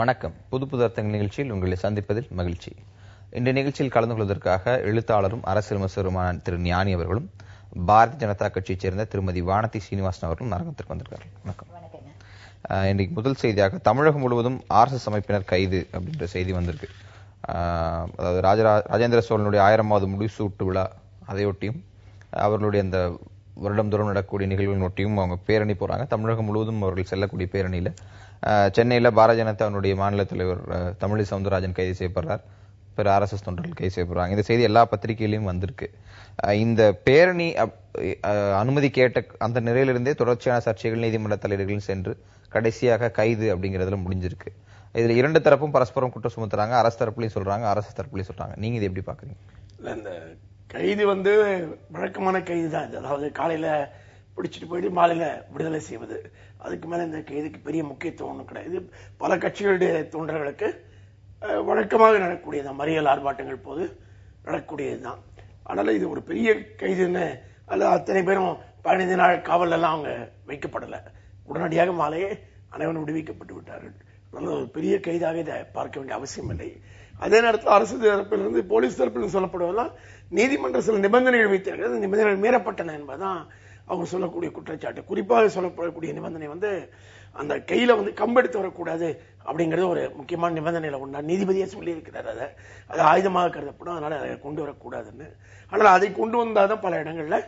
வணக்கம். புது புது அர்த்தங்கள் நிகழ்ச்சியில் உங்களை சந்திப்பதில் மகிழ்ச்சி. இந்த நிகழ்ச்சியில் கலந்து கொள்வதற்காக எழுத்தாளரும் அரசியல் விமர்சகருமான திரு ஞானி அவர்களும் பாரதிய ஜனதா கட்சியைச் சேர்ந்த திருமதி வானதி சீனிவாசன் அவர்களும் அரங்கத்திற்கு வந்திருக்கார்கள். வணக்கம். இன்றைக்கு முதல் செய்தியாக தமிழகம் முழுவதும் RSS அமைப்பினர் கைது அப்படின்ற செய்தி வந்திருக்கு. அதாவது ராஜேந்திர சோழனுடைய 1000வது முடிசூட்டு விழா அதையொட்டியும் அவர்களுடைய அந்த வருடந்தோறும் நடக்கக்கூடிய நிகழ்வுகள் ஒட்டியும் அவங்க பேரணி போறாங்க. தமிழகம் முழுவதும் அவர்கள் செல்லக்கூடிய பேரணியில சென்னையில பாரதிய ஜனதாவுடைய மாநில தலைவர் தமிழிசை சவுந்தரராஜன் கைது செய்யப்படுறார். பிற RSS தொண்டர்கள் கைது செய்யப்படுறாங்க. இந்த செய்தி எல்லா பத்திரிகையிலையும் வந்திருக்கு. இந்த பேரணி அனுமதி கேட்ட அந்த நிலையிலிருந்தே தொடர்ச்சியான சர்ச்சைகள், நீதிமன்ற தலையீடுகள் சென்று கடைசியாக கைது அப்படிங்கறதுல முடிஞ்சிருக்கு. இதுல இரண்டு தரப்பும் பரஸ்பரம் குற்றம் சுமத்துறாங்க. அரசு தரப்புலையும் சொல்றாங்க, RSS தரப்புலையும் சொல்றாங்க. நீங்க இதை எப்படி பாக்குறீங்க? இந்த கைது வழக்கமான கைது தான். அதாவது காலையில பிடிச்சிட்டு போயிட்டு மாலையில விடுதலை செய்வது. அதுக்கு மேல இந்த கைதுக்கு பெரிய முக்கியத்துவம் ஒன்றும் கிடையாது. பல கட்சிகளுடைய தொண்டர்களுக்கு வழக்கமாக நடக்கக்கூடியதான், மறியல் ஆர்ப்பாட்டங்கள் போது நடக்கக்கூடியதுதான். அதனால இது ஒரு பெரிய கைதுன்னு அல்ல. அத்தனை பேரும் 15 நாள் காவல் எல்லாம் அவங்க வைக்கப்படல. உடனடியாக மாலையே அனைவரும் விடுவிக்கப்பட்டு விட்டார்கள். அதனால ஒரு பெரிய கைதாக இதை பார்க்க வேண்டிய அவசியம் இல்லை. அதே நேரத்தில் அரசு தரப்பிலிருந்து போலீஸ் தரப்பில் சொல்லப்படுவதெல்லாம் நீதிமன்ற சில நிபந்தனைகள் வைத்திருக்கிறது. நிபந்தனைகள் மீறப்பட்டன என்பதுதான் அவங்க சொல்லக்கூடிய குற்றச்சாட்டு. குறிப்பாக சொல்லப்படக்கூடிய நிபந்தனை அந்த கையில கம்பெடுத்து வரக்கூடாது அப்படிங்கறது ஒரு முக்கியமான நிபந்தனையில ஒன்றா நீதிபதியே சொல்லி இருக்கிறார். அது ஆயுதமாக கருதப்படும், அதனால அதை கொண்டு வரக்கூடாதுன்னு. ஆனால் அதை கொண்டு வந்தாதான் பல இடங்கள்ல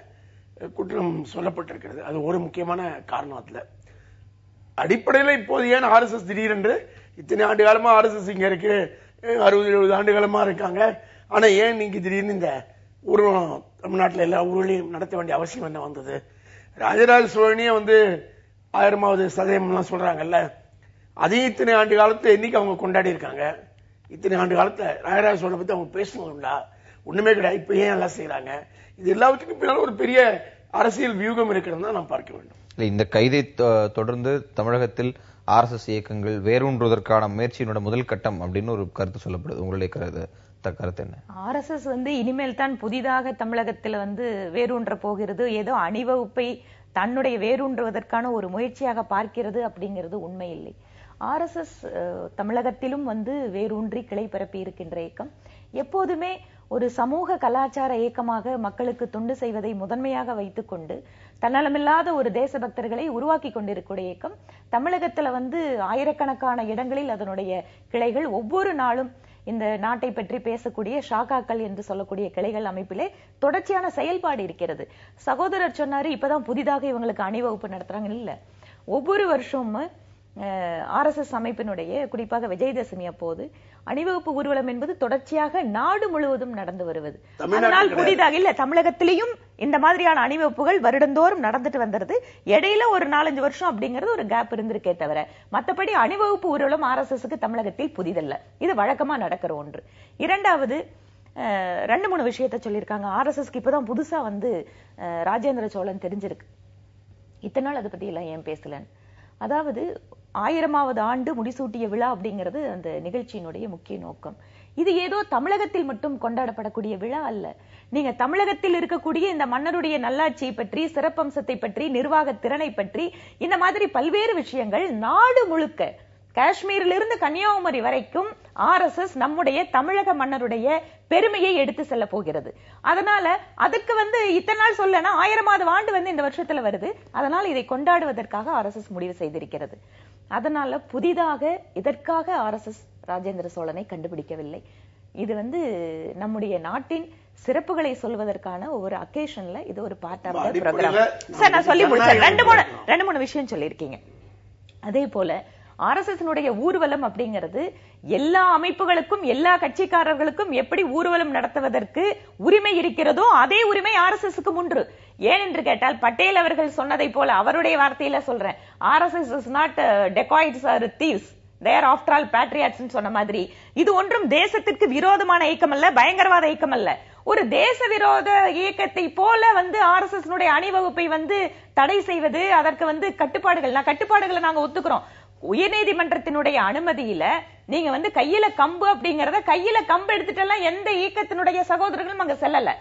குற்றம் சொல்லப்பட்டிருக்கிறது. அது ஒரு முக்கியமான காரணம். அதுல அடிப்படையில் இப்போது ஏன் RSS திடீரென்று இத்தனை ஆண்டு காலமா RSS இங்க இருக்கு, 60-70 ஆண்டு காலமா இருக்காங்க, ஆனா ஏன் நீங்க திடீர்னு இந்த ஊர்வலம் தமிழ்நாட்டில் எல்லா ஊர்களையும் நடத்த வேண்டிய அவசியம் என்ன வந்தது? ராஜராஜ சோழனே 1000வது சதயம் எல்லாம் சொல்றாங்கல்ல, அதையும் இத்தனை ஆண்டு காலத்துல என்னைக்கு அவங்க கொண்டாடி இருக்காங்க? இத்தனை ஆண்டு காலத்துல ராஜராஜ சோழனை பத்தி அவங்க பேசணும்ல, ஒண்ணுமே கிடையாது. இப்ப ஏன் எல்லாம் செய்யறாங்க? இது எல்லாத்துக்கும் பின்னால ஒரு பெரிய அரசியல் வியூகம் இருக்கிறது தான் நாம் பார்க்க வேண்டும். இந்த கைதை தொடர்ந்து தமிழகத்தில் RSS இயக்கங்கள் வேரூன்றுவதற்கான முயற்சியினோட முதல் கட்டம் அப்படின்னு ஒரு கருத்து சொல்லப்படுது. உங்களுடைய கருத்து என்ன? RSS இனிமேல் தான் புதிதாக தமிழகத்தில் வேரூன்ற போகிறது, ஏதோ அணிவகுப்பை தன்னுடைய வேரூன்றுவதற்கான ஒரு முயற்சியாக பார்க்கிறது அப்படிங்கிறது உண்மை இல்லை. RSS தமிழகத்திலும் வேரூன்றி கிளை பரப்பி இருக்கின்ற இயக்கம். எப்போதுமே ஒரு சமூக கலாச்சார இயக்கமாக மக்களுக்கு தொண்டு செய்வதை முதன்மையாக வைத்துக் கொண்டு தன்னலமில்லாத ஒரு தேசபக்தர்களை உருவாக்கி கொண்டிருக்கூடிய இயக்கம். தமிழகத்துல ஆயிரக்கணக்கான இடங்களில் அதனுடைய கிளைகள் ஒவ்வொரு நாளும் இந்த நாட்டை பற்றி பேசக்கூடிய ஷாக்காக்கள் என்று சொல்லக்கூடிய கிளைகள் அமைப்பிலே தொடர்ச்சியான செயல்பாடு இருக்கிறது. சகோதரர் சொன்னாரு இப்பதான் புதிதாக இவங்களுக்கு அணிவகுப்பு நடத்துறாங்க. இல்ல, ஒவ்வொரு வருஷமும் RSS அமைப்பினுடைய குறிப்பாக விஜயதசமி அப்போது அணிவகுப்பு ஊர்வலம் என்பது தொடர்ச்சியாக நாடு முழுவதும் நடந்து வருவது. அதனால் புதிதாக இல்ல, தமிழகத்திலையும் இந்த மாதிரியான அணிவகுப்புகள் வருடந்தோறும் நடந்துட்டு வந்துருது. இடையில ஒரு 4-5 வருஷம் அப்படிங்கிறது ஒரு கேப் இருந்திருக்கே தவிர மற்றபடி அணிவகுப்பு ஊர்வலம் RSSக்கு தமிழகத்தில் புதிதல்ல. இது வழக்கமா நடக்கிற ஒன்று. இரண்டாவது, 2-3 விஷயத்த சொல்லியிருக்காங்க. RSSக்கு இப்பதான் புதுசா ராஜேந்திர சோழன் தெரிஞ்சிருக்கு. இத்தனை நாள் அதை பத்தி எல்லாம் ஏன் பேசலன்னு. அதாவது 1000வது ஆண்டு முடிசூட்டிய விழா அப்படிங்கிறது அந்த நிகழ்ச்சியினுடைய முக்கிய நோக்கம். இது ஏதோ தமிழகத்தில் மட்டும் கொண்டாடப்படக்கூடிய விழா அல்ல. நீங்க தமிழகத்தில் இருக்கக்கூடிய இந்த மன்னருடைய நல்லாட்சியை பற்றி, சிறப்பம்சத்தை பற்றி, நிர்வாக திறனை பற்றி, இந்த மாதிரி பல்வேறு விஷயங்கள் நாடு முழுக்க காஷ்மீரிலிருந்து கன்னியாகுமரி வரைக்கும் RSS நம்முடைய தமிழக மன்னருடைய பெருமையை எடுத்து செல்ல போகிறது. அதனால அதுக்கு இத்தனை நாள் சொல்லனா 1000வது ஆண்டு இந்த வருஷத்துல வருது. அதனால இதை கொண்டாடுவதற்காக RSS முடிவு செய்திருக்கிறது. அதனால புதிதாக இதற்காக RSS ராஜேந்திர சோழனை கண்டுபிடிக்கவில்லை. இது நம்முடைய நாட்டின் சிறப்புகளை சொல்வதற்கான ஒரு அக்கேஷன்ல இது ஒரு part of the program. Sir, நான் சொல்லி முடிச்சேன். 2-3 விஷயம் சொல்லியிருக்கீங்க. அதே போல RSS ஊர்வலம் அப்படிங்கிறது எல்லா அமைப்புகளுக்கும் எல்லா கட்சிக்காரர்களுக்கும் எப்படி ஊர்வலம் நடத்துவதற்கு உரிமை இருக்கிறதோ அதே உரிமை RSSக்கு உண்டு. ஏன் என்று கேட்டால், பட்டேல் அவர்கள் சொன்னதை போல, அவருடைய வார்த்தையில சொல்றேன், RSS is not dacoits or thieves, they are after all patriots சொன்ன மாதிரி இது ஒன்றும் தேசத்திற்கு விரோதமான இயக்கம் அல்ல, பயங்கரவாத இயக்கம் அல்ல. ஒரு தேச விரோத இயக்கத்தை போல RSS அணிவகுப்பை தடை செய்வது, அதற்கு கட்டுப்பாடுகளை நாங்க ஒத்துக்கிறோம். உயர்நீதிமன்றத்தினுடைய அனுமதியில நீங்க கையில கம்பு அப்படிங்கறத கையில கம்பு எடுத்துட்டு எந்த இயக்கத்தினுடைய சகோதரர்களும் அங்க செல்லல.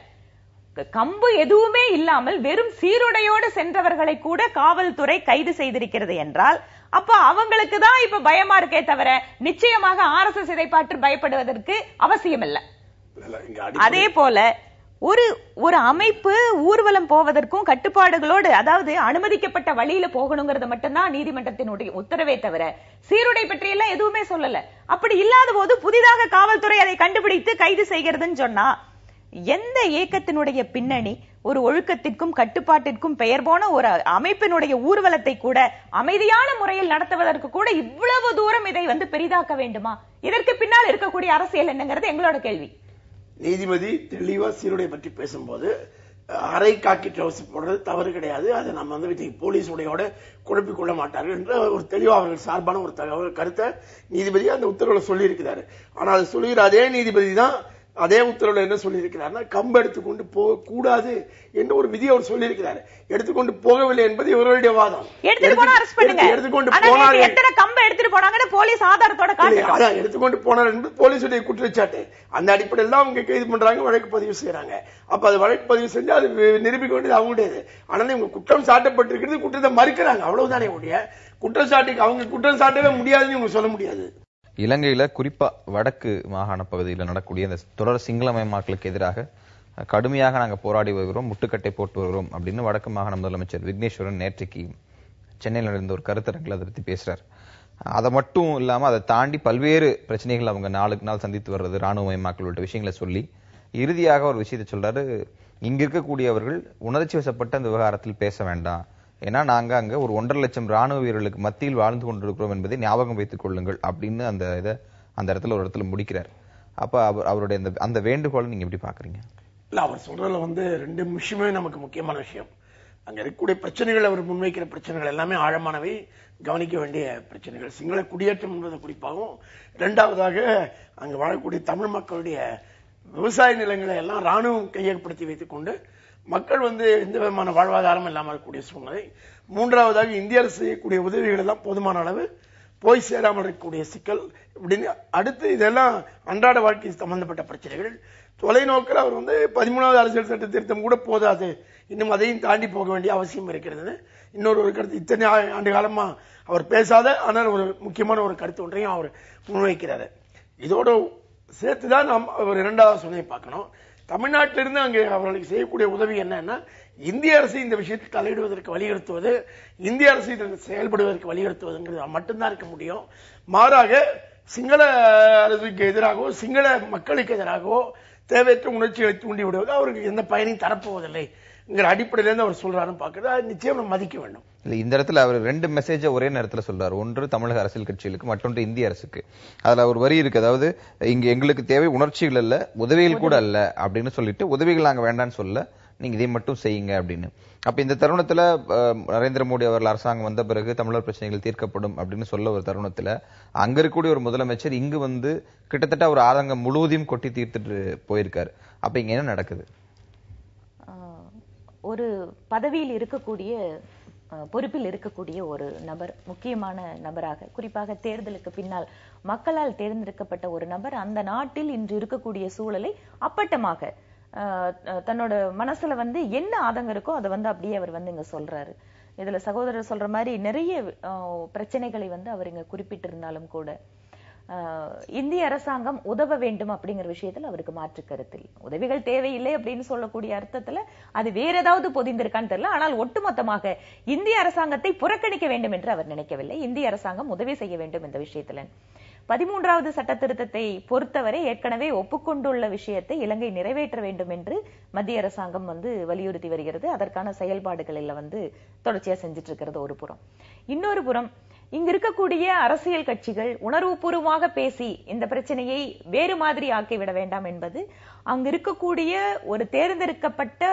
கம்பு எதுவுமே இல்லாமல் வெறும் சீருடையோடு சென்றவர்களை கூட காவல்துறை கைது செய்திருக்கிறது என்றால் அப்ப அவங்களுக்கு தான் இப்ப பயமா இருக்கே தவிர நிச்சயமாக RSS இதை பார்த்து பயப்படுவதற்கு அவசியம் இல்லை. அதே போல ஒரு அமைப்பு ஊர்வலம் போவதற்கும் கட்டுப்பாடுகளோடு, அதாவது அனுமதிக்கப்பட்ட வழியில போகணுங்கிறது மட்டும்தான் நீதிமன்றத்தினுடைய உத்தரவே தவிர சீருடை பற்றி எல்லாம் எதுவுமே சொல்லல. அப்படி இல்லாத போது புதிதாக காவல்துறை அதை கண்டுபிடித்து கைது செய்கிறதுன்னு சொன்னா எந்த இயக்கத்தினுடைய பின்னணி ஒரு ஒழுக்கத்திற்கும் கட்டுப்பாட்டிற்கும் பெயர் போன ஒரு அமைப்பினுடைய ஊர்வலத்தை கூட அமைதியான முறையில் நடத்துவதற்கு கூட இவ்வளவு தூரம் இதை பெரிதாக்க வேண்டுமா? இதற்கு பின்னால் இருக்கக்கூடிய அரசியல் என்னங்கிறது எங்களோட கேள்வி. நீதிபதி தெளிவா சீருடை பற்றி பேசும்போது அரை காக்கி ட்ரவுசர் போடுறது தவறு கிடையாது, அதை நம்ம போலீஸ் உடையோட குழப்பிக் கொள்ள மாட்டார்கள் என்ற ஒரு தெளிவா அவர்கள் சார்பான ஒரு கருத்தை நீதிபதி அந்த உத்தரவுல சொல்லி இருக்கிறாரு. ஆனால் அது சொல்லுகிற அதே நீதிபதி தான் அதே உத்தரவுல என்ன சொல்லி இருக்கிறார், கம்பு எடுத்துக்கொண்டு போக கூடாது என்று ஒரு விதி அவர் சொல்லி இருக்கிறார். எடுத்துக்கொண்டு போகவில்லை என்பது இவர்களுடைய வாதம். எடுத்துக்கொண்டு போனார் என்பது போலீசுடைய குற்றச்சாட்டு. அந்த அடிப்படையில் தான் அவங்க கைது பண்றாங்க, வழக்கு பதிவு செய்யறாங்க. அப்ப அது வழக்கு பதிவு செஞ்சு அது நிரூபிக்க வேண்டியது அவங்களுடையது. ஆனால் இவங்க குற்றம் சாட்டப்பட்டிருக்கிறது, குற்றத்தை மறுக்கிறாங்க, அவ்வளவுதானே உடைய குற்றச்சாட்டுக்கு அவங்க குற்றம் சாட்டவே முடியாதுன்னு இவங்க சொல்ல முடியாது. இலங்கையில குறிப்பா வடக்கு மாகாண பகுதியில் நடக்கூடிய இந்த தொடர் சிங்களமயமாக்கலுக்கு எதிராக கடுமையாக நாங்கள் போராடி வருகிறோம், முட்டுக்கட்டை போட்டு வருகிறோம் அப்படின்னு வடக்கு மாகாண முதலமைச்சர் விக்னேஸ்வரன் நேற்றைக்கு சென்னையில் நடந்த ஒரு கருத்தரங்கில் அதை பற்றி பேசுறார். அதை மட்டும் இல்லாம அதை தாண்டி பல்வேறு பிரச்சனைகள் அவங்க நாளுக்கு நாள் சந்தித்து வர்றது, ராணுவமயமாக்கல் உள்ளிட்ட விஷயங்களை சொல்லி இறுதியாக ஒரு விஷயத்தை சொல்றாரு, இங்க இருக்கக்கூடியவர்கள் உணர்ச்சி வசப்பட்ட அந்த விவகாரத்தில் பேச வேண்டாம், ஏன்னா நாங்க அங்க ஒரு 1.5 லட்சம் ராணுவ வீரர்களுக்கு மத்தியில் வாழ்ந்து கொண்டிருக்கிறோம் என்பதை ஞாபகம் வைத்துக் கொள்ளுங்கள் அப்படின்னு அந்த இடத்துல ஒரு இடத்துல முடிக்கிறார். அப்ப அவருடைய அந்த வேண்டுகோளை நீங்க எப்படி பாக்குறீங்க? இல்ல, அவர் சொல்றதுல 2 விஷயமே நமக்கு முக்கியமான விஷயம். அங்க இருக்கக்கூடிய பிரச்சனைகள், அவர் முன்வைக்கிற பிரச்சனைகள் எல்லாமே ஆழமானவை, கவனிக்க வேண்டிய பிரச்சனைகள். சிங்கள குடியேற்றம் என்பது குறிப்பாகவும், இரண்டாவதாக அங்க வாழக்கூடிய தமிழ் மக்களுடைய விவசாய நிலங்களை எல்லாம் ராணுவம் கையகப்படுத்தி வைத்துக் கொண்டு மக்கள் எந்த விதமான வாழ்வாதாரம் இல்லாமல் இருக்கக்கூடிய சூழ்நிலை. மூன்றாவதாக இந்திய அரசு செய்யக்கூடிய உதவிகள் எல்லாம் போதுமான அளவு போய் சேராமல் இருக்கக்கூடிய சிக்கல். இப்படின்னு அடுத்து இதெல்லாம் அன்றாட வாழ்க்கை சம்பந்தப்பட்ட பிரச்சனைகள். தொலைநோக்கில் அவர் 13வது அரசியல் சட்ட திருத்தம் கூட போதாது, இன்னும் அதையும் தாண்டி போக வேண்டிய அவசியம் இருக்கிறது. இன்னொரு கருத்து, இத்தனை ஆண்டு காலமா அவர் பேசாத ஆனால் ஒரு முக்கியமான ஒரு கருத்து ஒன்றையும் அவர் முன்வைக்கிறார். இதோடு சேர்த்துதான் நாம் அவர் இரண்டாவது சொன்னை பார்க்கணும். தமிழ்நாட்டிலிருந்து அங்கே அவர்களுக்கு செய்யக்கூடிய உதவி என்னன்னா, இந்திய அரசு இந்த விஷயத்தில் தலையிடுவதற்கு வலியுறுத்துவது, இந்திய அரசு இதற்கு செயல்படுவதற்கு வலியுறுத்துவதுங்கிறது மட்டும்தான் இருக்க முடியும். மாறாக சிங்கள அரசுக்கு எதிராகவோ சிங்கள மக்களுக்கு எதிராகவோ தேவையற்ற உணர்ச்சிகளை தூண்டி விடுவது அவருக்கு எந்த பயனையும் தரப்போவதில்லை அடிப்படையிலிருந்து அவர் சொல்றாருன்னு பாக்குறது, அது நிச்சயம் நம்ம மதிக்க வேண்டும். இந்த இடத்துல அவர் 2 மெசேஜை ஒரே நேரத்தில் சொல்றாரு. ஒன்று தமிழக அரசியல் கட்சிகளுக்கு, மற்றொன்று இந்திய அரசுக்கு. அதுல ஒரு வரி இருக்கு, அதாவது இங்க எங்களுக்கு தேவை உணர்ச்சிகள் அல்ல, உதவிகள் கூட அல்ல அப்படின்னு சொல்லிட்டு, உதவிகள் நாங்க வேண்டான்னு சொல்ல, நீங்க இதை மட்டும் செய்யுங்க அப்படின்னு. அப்ப இந்த தருணத்துல நரேந்திர மோடி அவர்கள் அரசாங்கம் வந்த பிறகு தமிழர் பிரச்சனைகள் தீர்க்கப்படும் அப்படின்னு சொல்ல ஒரு தருணத்துல அங்க இருக்கக்கூடிய ஒரு முதலமைச்சர் இங்கு கிட்டத்தட்ட ஒரு ஆதங்கம் முழுவதையும் கொட்டி தீர்த்துட்டு போயிருக்காரு. அப்ப இங்க என்ன நடக்குது? ஒரு பதவியில் இருக்கக்கூடிய, பொறுப்பில் இருக்கக்கூடிய ஒரு நபர், முக்கியமான நபராக, குறிப்பாக தேர்தலுக்கு பின்னால் மக்களால் தேர்ந்தெடுக்கப்பட்ட ஒரு நபர் அந்த நாட்டில் இன்று இருக்கக்கூடிய சூழலை அப்பட்டமாக தன்னோட மனசுல என்ன ஆதங்கம் இருக்கோ அதை அப்படியே அவர் இங்க சொல்றாரு. இதுல சகோதரர் சொல்ற மாதிரி நிறைய பிரச்சனைகளை அவர் இங்க குறிப்பிட்டிருந்தாலும் கூட இந்திய அரசாங்கம் உதவ வேண்டும் அப்படிங்கிற விஷயத்துல அவருக்கு மாற்று கருத்தில், உதவிகள் தேவையில்லை அப்படின்னு சொல்லக்கூடிய அர்த்தத்துல அது வேற ஏதாவது பொதிந்திருக்கான்னு தெரியல. ஆனால் ஒட்டுமொத்தமாக இந்திய அரசாங்கத்தை புறக்கணிக்க வேண்டும் என்று அவர் நினைக்கவில்லை. இந்திய அரசாங்கம் உதவி செய்ய வேண்டும் இந்த விஷயத்துல. 13வது சட்ட திருத்தத்தை பொறுத்தவரை ஏற்கனவே ஒப்புக்கொண்டுள்ள விஷயத்தை இலங்கை நிறைவேற்ற வேண்டும் என்று மத்திய அரசாங்கம் வலியுறுத்தி வருகிறது. அதற்கான செயல்பாடுகள் எல்லாம் தொடர்ச்சியா செஞ்சிட்டு இருக்கிறது ஒரு புறம். இன்னொரு புறம் இங்க இருக்கக்கூடிய அரசியல் கட்சிகள் உணர்வுபூர்வமாக பேசி இந்த பிரச்சனையை வேறு மாதிரி ஆக்கிவிட வேண்டாம் என்பது, அங்க இருக்கக்கூடிய ஒரு தேர்ந்தெடுக்கப்பட்ட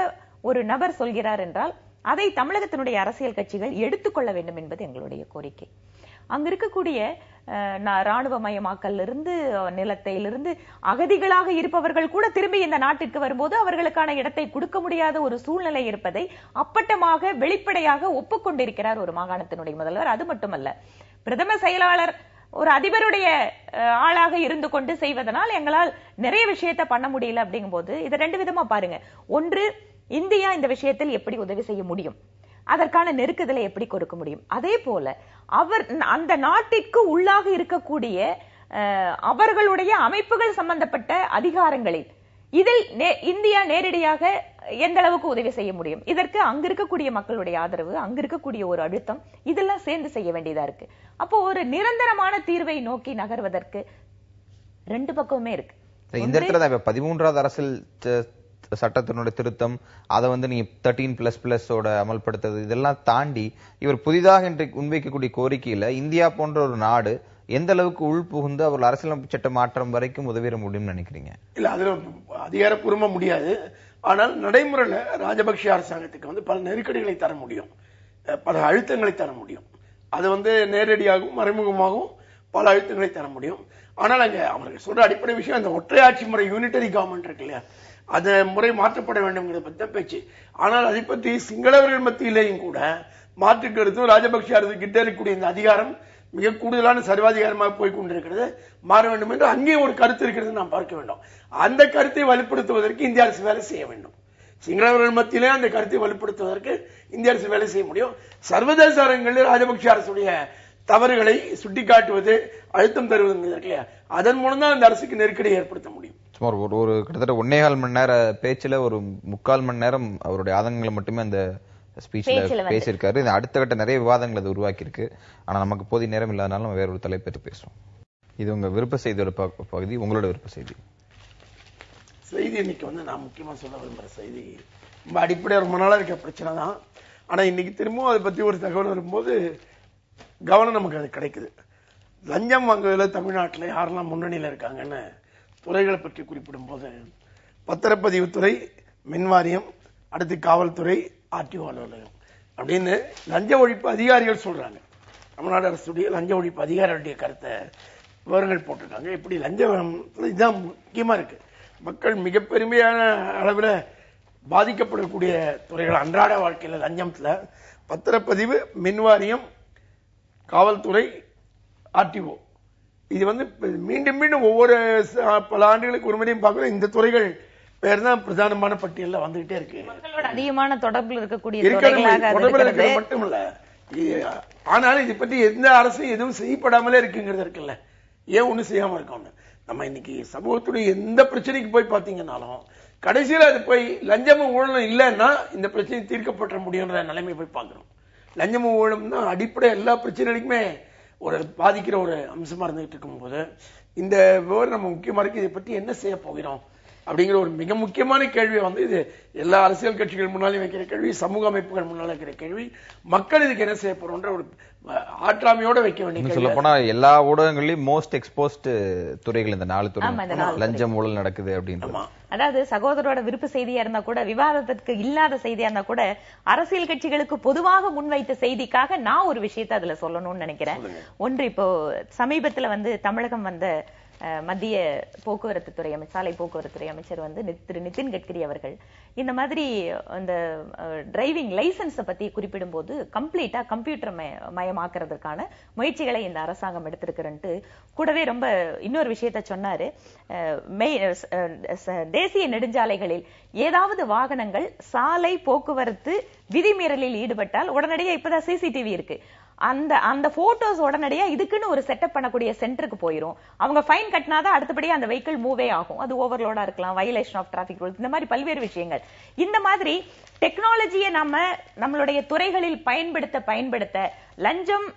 ஒரு நபர் சொல்கிறார் என்றால் அதை தமிழகத்தினுடைய அரசியல் கட்சிகள் எடுத்துக்கொள்ள வேண்டும் என்பது எங்களுடைய கோரிக்கை. அங்க இருக்கக்கூடிய ராணுவமயமாக்கல் இருந்து, நிலத்திலிருந்து அகதிகளாக இருப்பவர்கள் கூட திரும்பி இந்த நாட்டிற்கு வரும்போது அவர்களுக்கான இடத்தை கொடுக்க முடியாத ஒரு சூழ்நிலை இருப்பதை அப்பட்டமாக வெளிப்படையாக ஒப்புக்கொண்டிருக்கிறார் ஒரு மாகாணத்தினுடைய முதல்வர். அது மட்டுமல்ல, பிரதம செயலாளர் ஒரு அதிபருடைய ஆளாக இருந்து கொண்டு செய்வதனால் எங்களால் நிறைய விஷயத்தை பண்ண முடியல அப்படிங்கும் போது இதை 2 விதமா பாருங்க. ஒன்று, இந்தியா இந்த விஷயத்தில் எப்படி உதவி செய்ய முடியும், அதற்கான நெருக்குதலை எப்படி கொடுக்க முடியும்? அதே போல அவர் அந்த நாட்டிற்கு உள்ளாக இருக்கக்கூடிய அவர்களுடைய அமைப்புகள் சம்பந்தப்பட்ட அதிகாரங்களில் இதில் இந்தியா நேரடியாக எந்த அளவுக்கு உதவி செய்ய முடியும்? இதற்கு அங்க இருக்கக்கூடிய மக்களுடைய ஆதரவு, அங்க இருக்கக்கூடிய ஒரு அழுத்தம், இதெல்லாம் சேர்ந்து செய்ய வேண்டியதா இருக்கு. அப்போ ஒரு நிரந்தரமான தீர்வை நோக்கி நகர்வதற்கு ரெண்டு பக்கமுமே இருக்கு. இந்த இடத்துல 13வது அரசியல் சட்டத்தினுடைய திருத்தம், அதை நீங்க 13++ஓட அமல்படுத்துறது, இதெல்லாம் தாண்டி இவர் புதிதாக இன்றைக்கு முன்வைக்கக்கூடிய கோரிக்கையில இந்தியா போன்ற ஒரு நாடு எந்த அளவுக்கு உள் புகுந்து அவர்கள் அரசியலமைப்பு சட்ட மாற்றம் வரைக்கும் உதவிட முடியும்னு நினைக்கிறீங்க? இல்ல, அதுல அதிகாரப்பூர்வமா முடியாது. ஆனால் நடைமுறையில ராஜபக்ஷ அரசாங்கத்துக்கு பல நெருக்கடிகளை தர முடியும், பல அழுத்தங்களை தர முடியும். அது நேரடியாகவும் மறைமுகமாகவும் பல அழுத்தங்களை தர முடியும். ஆனால் அங்க அவர்கள் சொல்ற அடிப்படை விஷயம் அந்த ஒற்றை ஆட்சி முறை, யூனிட்டரி கவர்மெண்ட் இருக்கு இல்லையா, அந்த முறை மாற்றப்பட வேண்டும் பற்றி தான் பேச்சு. ஆனால் அதை பற்றி சிங்களவர்கள் மத்தியிலேயும் கூட மாற்று கருத்தும் ராஜபக்ஷ அரசு கிட்ட இருக்கக்கூடிய இந்த அதிகாரம் மிக கூடுதலான சர்வாதிகாரமாக போய் கொண்டிருக்கிறது, மாற வேண்டும் என்று அங்கேயும் ஒரு கருத்து இருக்கிறது நாம் பார்க்க வேண்டும். அந்த கருத்தை வலுப்படுத்துவதற்கு இந்திய அரசு வேலை செய்ய வேண்டும். சிங்களவர்கள் மத்தியிலே அந்த கருத்தை வலுப்படுத்துவதற்கு இந்திய அரசு வேலை செய்ய முடியும். சர்வதேச அரங்கில் ராஜபக்ஷ அரசுடைய தவறுகளை சுட்டிக்காட்டுவது, அழுத்தம் தருவது, அதன் மூலம் தான் அந்த அரசுக்கு நெருக்கடியை ஏற்படுத்த முடியும். சுமார் ஒரு கிட்டத்தட்ட 1.25 மணி நேர பேச்சுல ஒரு 3/4 மணி நேரம் அவருடைய ஆதங்கங்களை மட்டுமே அந்த ஸ்பீச்ல பேசியிருக்காரு. இது அடுத்த கட்ட நிறைய விவாதங்கள் அது உருவாக்கி இருக்கு. ஆனா நமக்கு போதிய நேரம் இல்லாதனால நம்ம வேற ஒரு தலைப்பு பற்றி பேசுறோம். இது உங்க விருப்ப செய்தியோட பகுதி. உங்களோட விருப்ப செய்தி இன்னைக்கு நான் முக்கியமா சொல்ல விரும்புற செய்தி ரொம்ப அடிப்படையா ரொம்ப நாளா இருக்க பிரச்சனை தான். ஆனா இன்னைக்கு திரும்பவும் அதை பத்தி ஒரு தகவல் வரும்போது கவனம் நமக்கு அது கிடைக்குது. லஞ்சம் வாங்குவதில் தமிழ்நாட்டில் யாரெல்லாம் முன்னணியில் இருக்காங்கன்னு துறைகளை பற்றி குறிப்பிடும் போது பத்திரப்பதிவுத்துறை, மின்வாரியம், அடுத்து காவல்துறை, ஆர்டிஓ அலுவலகம் அப்படின்னு லஞ்ச ஒழிப்பு அதிகாரிகள் சொல்றாங்க. தமிழ்நாடு அரசுடைய லஞ்ச ஒழிப்பு அதிகாரிகளுடைய கருத்தை விவரங்கள் போட்டிருக்காங்க. இப்படி லஞ்சம் இதுதான் முக்கியமா இருக்கு. மக்கள் மிக பெருமையான அளவில் பாதிக்கப்படக்கூடிய துறைகள் அன்றாட வாழ்க்கையில் லஞ்சத்துல பத்திரப்பதிவு, மின்வாரியம், காவல்துறை, ஆர்டிஓ. இது மீண்டும் மீண்டும் ஒவ்வொரு பல ஆண்டுகளுக்கு ஒரு முறையும் பார்க்கிறோம். இந்த துறைகள் பேர் தான் பிரதானமான பட்டியலில் வந்துகிட்டே இருக்கு. அதிகமான தொடர்பில் இருக்கக்கூடிய மட்டும் இல்ல, ஆனாலும் இதை பற்றி எந்த அரசும் எதுவும் செய்யப்படாமலே இருக்குங்கிறது இருக்குல்ல. ஏன் ஒண்ணும் செய்யாம இருக்கோம்னு நம்ம இன்னைக்கு சமூகத்துடைய எந்த பிரச்சனைக்கு போய் பார்த்தீங்கன்னாலும் கடைசியில் அது போய் லஞ்சமும் ஊழலும் இல்லைன்னா இந்த பிரச்சனை தீர்க்கப்பட்ட முடியுன்ற நிலைமை போய் பார்க்கிறோம். லஞ்சமும் ஊழலும் தான் அடிப்படை எல்லா பிரச்சனைகளுக்குமே ஒரு பாதிக்கிற ஒரு அம்சமா இருந்துகிட்டு இருக்கும் போது இந்த விவரம் நம்ம முக்கியமா இருக்கு. இதை பற்றி என்ன செய்ய போகிறோம் அப்படிங்கிற ஒரு மிக முக்கியமான கேள்வி இது எல்லா அரசியல் கட்சிகள் முன்னாலே வைக்கிற கேள்வி, சமூக அமைப்புகள் முன்னால வைக்கிற கேள்வி, மக்கள் இதுக்கு என்ன செய்ய போறோம்ன்ற ஒரு ஆற்றாமையோட வைக்க வேண்டிய. சொல்ல போனா எல்லா ஊடகங்களையும் மோஸ்ட் எக்ஸ்போஸ்ட் துறைகள் இந்த 4 துறை லஞ்சம் ஊழல் நடக்குது அப்படின்னு. அதாவது சகோதரோட விருப்ப செய்தியா இருந்தா கூட, விவாதத்திற்கு இல்லாத செய்தியா இருந்தா கூட, அரசியல் கட்சிகளுக்கு பொதுவாக முன்வைத்த செய்திக்காக நான் ஒரு விஷயத்தை அதுல சொல்லணும்னு நினைக்கிறேன். ஒன்று, இப்போ சமீபத்துல தமிழகம் வந்த மத்திய போக்குவரத்து துறை அமைச்சர், சாலை போக்குவரத்து துறை அமைச்சர் திரு நிதின் கட்கரி அவர்கள் இந்த மாதிரி அந்த டிரைவிங் லைசன்ஸை பத்தி குறிப்பிடும் போது கம்ப்ளீட்டா கம்ப்யூட்டர் மயமாக்குறதுக்கான முயற்சிகளை இந்த அரசாங்கம் எடுத்திருக்கிறன்ட்டு கூடவே ரொம்ப இன்னொரு விஷயத்த சொன்னாரு. தேசிய நெடுஞ்சாலைகளில் ஏதாவது வாகனங்கள் சாலை போக்குவரத்து விதிமீறலில் ஈடுபட்டால் உடனடியாக இப்பதான் சிசிடிவி இருக்கு, அந்த போட்டோஸ் உடனடியா இதுக்குன்னு ஒரு செட்டப் பண்ணக்கூடிய சென்டருக்கு போயிரும். அவங்க ஃபைன் கட்டினாதான் அடுத்தபடியா அந்த வெஹிக்கிள் மூவே ஆகும். அது ஓவர்லோடா இருக்கலாம், வயலேஷன் ஆஃப் டிராபிக் ரூல்ஸ், இந்த மாதிரி பல்வேறு விஷயங்கள். இந்த மாதிரி டெக்னாலஜியை நம்மளுடைய துறைகளில் பயன்படுத்த லஞ்சம்,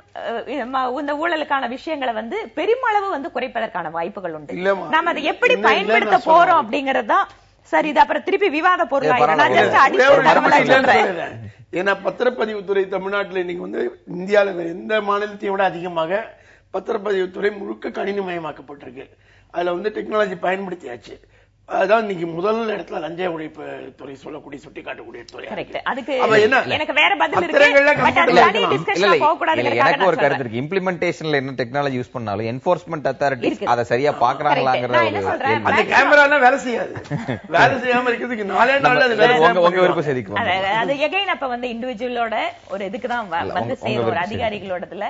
இந்த ஊழலுக்கான விஷயங்களை பெருமளவு குறைப்பதற்கான வாய்ப்புகள் உண்டு. நாம அதை எப்படி பயன்படுத்த போறோம் அப்படிங்கறதுதான் சரி. இது அப்புறம் திருப்பி விவாத பொருளா. ஏன்னா பத்திரப்பதிவுத்துறை தமிழ்நாட்டில் இன்னைக்கு இந்தியாவில் எந்த மாநிலத்தையும் விட அதிகமாக பத்திரப்பதிவுத்துறை முழுக்க கணினிமயமாக்கப்பட்டிருக்கு. அதுல டெக்னாலஜி பயன்படுத்தியாச்சு. அதான் இன்னைக்கு முதல் இடத்துல லஞ்ச ஒழிப்பு துறை சொல்லக்கூடிய சுட்டி காட்டக்கூடிய துறை. எனக்கு வேற பதில் இருக்கு. எனக்கு ஒரு கருத்து இருக்கு. இம்ப்ளிமெண்டேஷன்ல என்ன டெக்னாலஜி யூஸ் பண்ணாலும் என்ஃபோர்ஸ்மென்ட் அத்தாரிட்டிஸ் அதை சரியா பாக்குறாங்களாங்கற அந்த கேமரால வேலை செய்யாது. வேலை செய்யாம இருக்கிறதுக்கு 4 நாள்ல அது வேலை. உங்க விருப்ப செய்திக்கு அது எகைன் அப்ப இண்டிவிஜுவலோட ஒரு இதுக்கு தான் சேரும் ஒரு அதிகாரிகளோடதுல.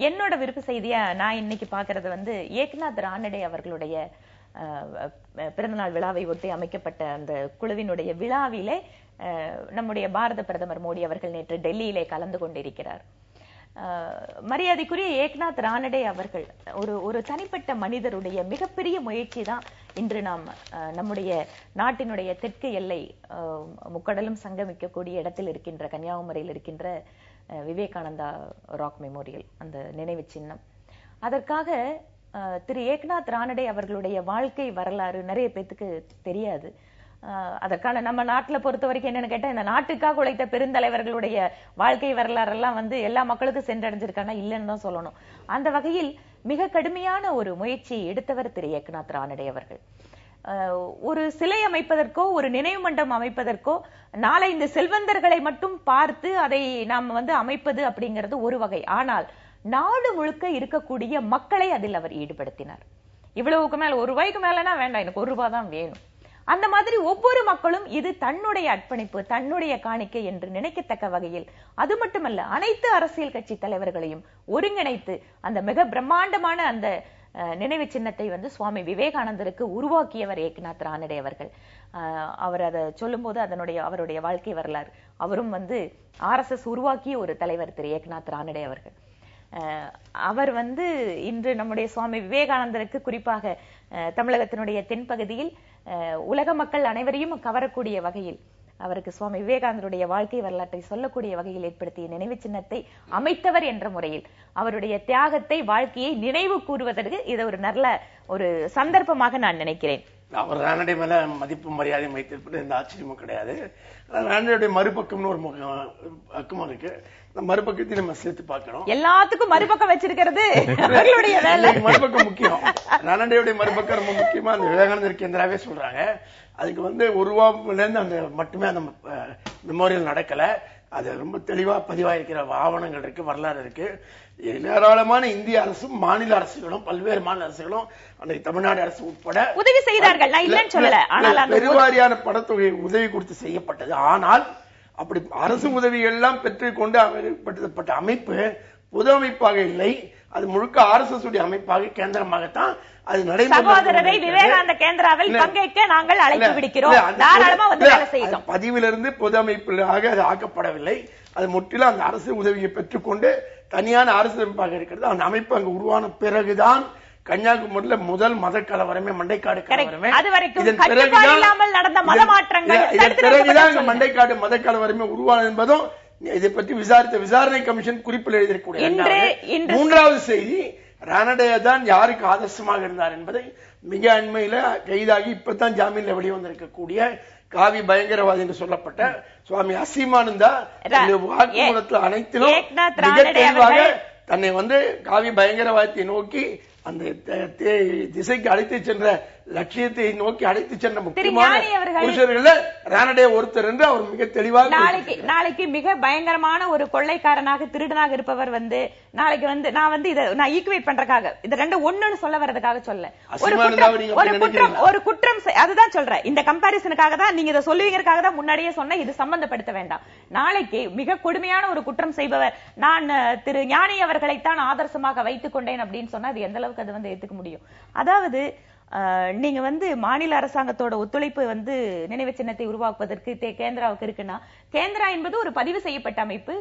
என்னோட விருப்ப செய்தியா நான் இன்னைக்கு பாக்குறது ஏக்நாத் ரானடே அவர்களுடைய பிறந்தநாள் விழாவை ஒட்டி அமைக்கப்பட்ட அந்த குழுவினுடைய விழாவிலே நம்முடைய பாரத பிரதமர் மோடி அவர்கள் நேற்று டெல்லியிலே கலந்து கொண்டிருக்கிறார். மரியாதைக்குரிய ஏக்நாத் ரானடே அவர்கள் ஒரு தனிப்பட்ட மனிதருடைய மிகப்பெரிய முயற்சி தான் இன்று நாம் நம்முடைய நாட்டினுடைய தெற்கு எல்லை முக்கடலும் சங்கமிக்கக்கூடிய இடத்தில் இருக்கின்ற கன்னியாகுமரியில் இருக்கின்ற விவேகானந்தா ராக் மெமோரியல், அந்த நினைவு சின்னம். அதற்காக திரு ஏக்நாத் ரானடே அவர்களுடைய வாழ்க்கை வரலாறு நிறைய பேத்துக்கு தெரியாது. அதற்கான நம்ம நாட்டுல பொறுத்த வரைக்கும் என்னன்னு கேட்டா, இந்த நாட்டுக்காக உழைத்த பெருந்தலைவர்களுடைய வாழ்க்கை வரலாறு எல்லாம் எல்லா மக்களுக்கும் சென்றடைஞ்சிருக்கானா இல்லைன்னு தான் சொல்லணும். அந்த வகையில் மிக கடுமையான ஒரு முயற்சி எடுத்தவர் திரு ஏக்நாத் ரானடே அவர்கள். ஒரு சிலை அமைப்பதற்கோ ஒரு நினைவு மண்டபம் அமைப்பதற்கோ நாளை இந்த செல்வந்தர்களை மட்டும் பார்த்து அதை நாம் அமைப்பது அப்படிங்கிறது ஒரு வகை. ஆனால் நாடு முழுக்க இருக்கக்கூடிய மக்களை அதில் அவர் ஈடுபடுத்தினார். இவ்வளவுக்கு மேல ₹1 மேலனா வேண்டாம், எனக்கு ₹1 தான் வேணும். அந்த மாதிரி ஒவ்வொரு மக்களும் இது தன்னுடைய அர்ப்பணிப்பு, தன்னுடைய காணிக்கை என்று நினைக்கத்தக்க வகையில், அது மட்டுமல்ல அனைத்து அரசியல் கட்சி தலைவர்களையும் ஒருங்கிணைத்து அந்த மிக பிரம்மாண்டமான அந்த நினைவு சின்னத்தை சுவாமி விவேகானந்தருக்கு உருவாக்கியவர் ஏக்நாத் ரானடே அவர்கள். அவர் அதை சொல்லும் போது அவருடைய வாழ்க்கை வரலாறு, அவரும் RSS உருவாக்கிய ஒரு தலைவர் திரு ஏக்நாத் ரானடே அவர்கள். அவர் இன்று நம்முடைய சுவாமி விவேகானந்தருக்கு குறிப்பாக தமிழகத்தினுடைய தென்பகுதியில் உலக மக்கள் அனைவரையும் கவரக்கூடிய வகையில் அவருக்கு சுவாமி விவேகானந்தருடைய வாழ்க்கை வரலாற்றை சொல்லக்கூடிய வகையில் ஏற்படுத்திய நினைவு சின்னத்தை அமைத்தவர் என்ற முறையில் அவருடைய தியாகத்தை, வாழ்க்கையை நினைவு கூறுவதற்கு இது ஒரு நல்ல ஒரு சந்தர்ப்பமாக நான் நினைக்கிறேன். அவர் ரானடே மேல மதிப்பு மரியாதை வைத்திருப்பது எந்த ஆச்சரியமும் கிடையாது. ரானடேயுடைய மறுபக்கம்னு ஒரு பக்கமும் இருக்கு. அந்த மறுபக்கத்தை நம்ம சேர்த்து பார்க்கணும். எல்லாத்துக்கும் மறுபக்கம் வச்சிருக்கிறது மறுபக்கம் முக்கியம். ரானடேயுடைய மறுபக்கம் ரொம்ப முக்கியமா அந்த விவேகானந்தர் கேந்திராவே சொல்றாங்க. அதுக்கு உருவாக்குலேருந்து அந்த மட்டுமே அந்த மெமோரியல் நடக்கல. அது ரொம்ப தெளிவா பதிவாயிருக்கிற ஆவணங்கள் இருக்கு, வரலாறு இருக்கு. ஏராளமான இந்திய அரசும் மாநில அரசுகளும் பல்வேறு மாநில அரசுகளும் அன்றைக்கு தமிழ்நாடு அரசு உட்பட உதவி செய்தார்கள். நான் இல்லைன்னு சொல்லல, ஆனால் பெருவாரியான படத்தொகை உதவி கொடுத்து செய்யப்பட்டது. ஆனால் அப்படி அரசு உதவிகள் எல்லாம் பெற்றுக்கொண்டு அமைக்கப்பட்ட அமைப்பு பொது அமைப்பாக இல்லை, அது முழுக்க RSS உடைய அமைப்பாக கேந்திரமாகத்தான் அது சகோதரரை விவேகானந்த கேந்திராவில் பங்கேற்க நாங்கள் அழைப்பு விடுக்கிறோம். தாராளமா வேலை செய்யலாம். பதிவிலிருந்து பொது அமைப்பாக அது ஆக்கப்படவில்லை. அது முற்றிலும் அந்த அரசு உதவியை பெற்றுக்கொண்டு தனியான அரசு அமைப்பாக இருக்கிறது. அந்த அமைப்பு அங்கு உருவான பிறகுதான் கன்னியாகுமரியில முதல் மத கலவரமே, மண்டைக்காடு கலவரமே, இதன் பிறகுதான் மண்டைக்காடு மத கலவரமே உருவானது என்பதும் இதை பற்றி விசாரித்த விசாரணை கமிஷன் குறிப்பில் எழுதியிருக்கூடிய மூன்றாவது செய்தி. ரானடே தான் யாருக்கு ஆதர்சமாக இருந்தார் என்பதை மிக அண்மையில கைதாகி இப்பதான் ஜாமீன்ல வெளியே வந்திருக்கக்கூடிய காவி பயங்கரவாதி என்று சொல்லப்பட்ட சுவாமி அசீமானந்தா வாக்குமூலத்தில் அனைத்திலும் மிக தெளிவாக தன்னை காவி பயங்கரவாதத்தை நோக்கி அந்த திசைக்கு அழைத்து சென்ற லட்சியத்தை நோக்கி அழைத்து சென்ற முக்கியமான புருஷர்கள ரானடே ஒருத்தர் என்று அவர் மிக தெளிவாக நாளைக்கு மிக பயங்கரமான ஒரு கொள்ளைக்காரனாக திருடனாக இருப்பவர் நாளைக்கு நான் ஈக்குவேட் பண்றதுக்காக இது ரெண்டு ஒண்ணுன்னு சொல்ல வர்றதுக்காக சொல்ல ஒரு குற்றம் அதுதான் சொல்றேன். இந்த கம்பாரிசனுக்காக தான் நீங்க இதை சொல்லுவீங்கறதுக்காக தான் முன்னாடியே சொன்ன, இது சம்பந்தப்படுத்த வேண்டாம். நாளைக்கு மிக கொடுமையான ஒரு குற்றம் செய்பவர் நான் திரு ஞானி அவர்களைத்தான் ஆதர்சமாக வைத்துக் கொண்டேன் அப்படின்னு சொன்னா அது எந்த அளவுக்கு அது ஏத்துக்க முடியும்? அதாவது நீங்க மாநில அரசாங்கத்தோட ஒத்துழைப்பு நினைவு சின்னத்தை உருவாக்குவதற்கு கேந்திராவுக்கு இருக்குன்னா, கேந்திரா என்பது ஒரு பதிவு செய்யப்பட்ட அமைப்பு.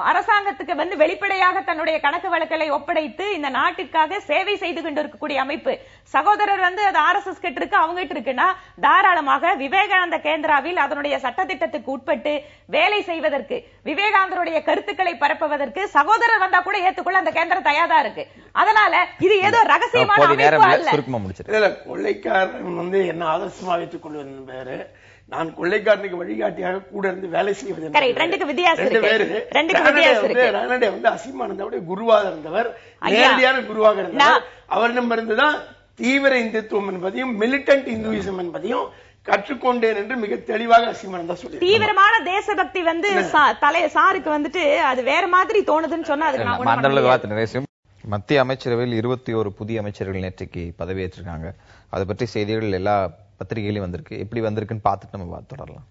அரசாங்கத்துக்கு வெளிப்படையாக தன்னுடைய கணக்கு வழக்கலை ஒப்படைத்து இந்த நாட்டிற்காக சேவை செய்து கொண்டு இருக்கக்கூடிய அமைப்பு. சகோதரர் அது RSS கிட்ட இருக்கு, அவங்க கிட்ட இருக்குன்னா தாராளமாக விவேகானந்த கேந்திராவில் அதனுடைய சட்டத்திட்டத்துக்கு உட்பட்டு வேலை செய்வதற்கு, விவேகானந்தருடைய கருத்துக்களை பரப்புவதற்கு சகோதரர் வந்தா கூட ஏத்துக்கொள்ள அந்த கேந்திரம் தயாரா இருக்கு. அதனால இது ஏதோ ரகசியமான அமைப்பு அல்ல. கொள்ளைக்காரன் என்ன ஆதர்சமா வைத்துக் கொள்வது பேரு, நான் கொள்ளைக்காரனுக்கு வழிகாட்டியாக கூட இருந்து வேலை செய்வது அசீமானந்தாவுடைய குருவாக இருந்தவர், நேரடியான குருவாக இருந்தவர். அவரிடமிருந்துதான் தீவிர இந்துத்துவம் என்பதையும் மிலிட்டன்ட் இந்துயிசம் என்பதையும் கற்றுக்கொண்டேன் என்று மிக தெளிவாக அசீமானந்தா சொல்லி, தீவிரமான தேசபக்தி சாருக்கு அது வேற மாதிரி தோணுதுன்னு சொன்னா மத்திய அமைச்சரவையில் 21 புதிய அமைச்சர்கள் நேற்றைக்கு பதவியேற்றிருக்காங்க. அதை பற்றி செய்திகள் எல்லா பத்திரிகையிலும் வந்திருக்கு. எப்படி வந்திருக்குன்னு பார்த்துட்டு நம்ம தொடரலாம்.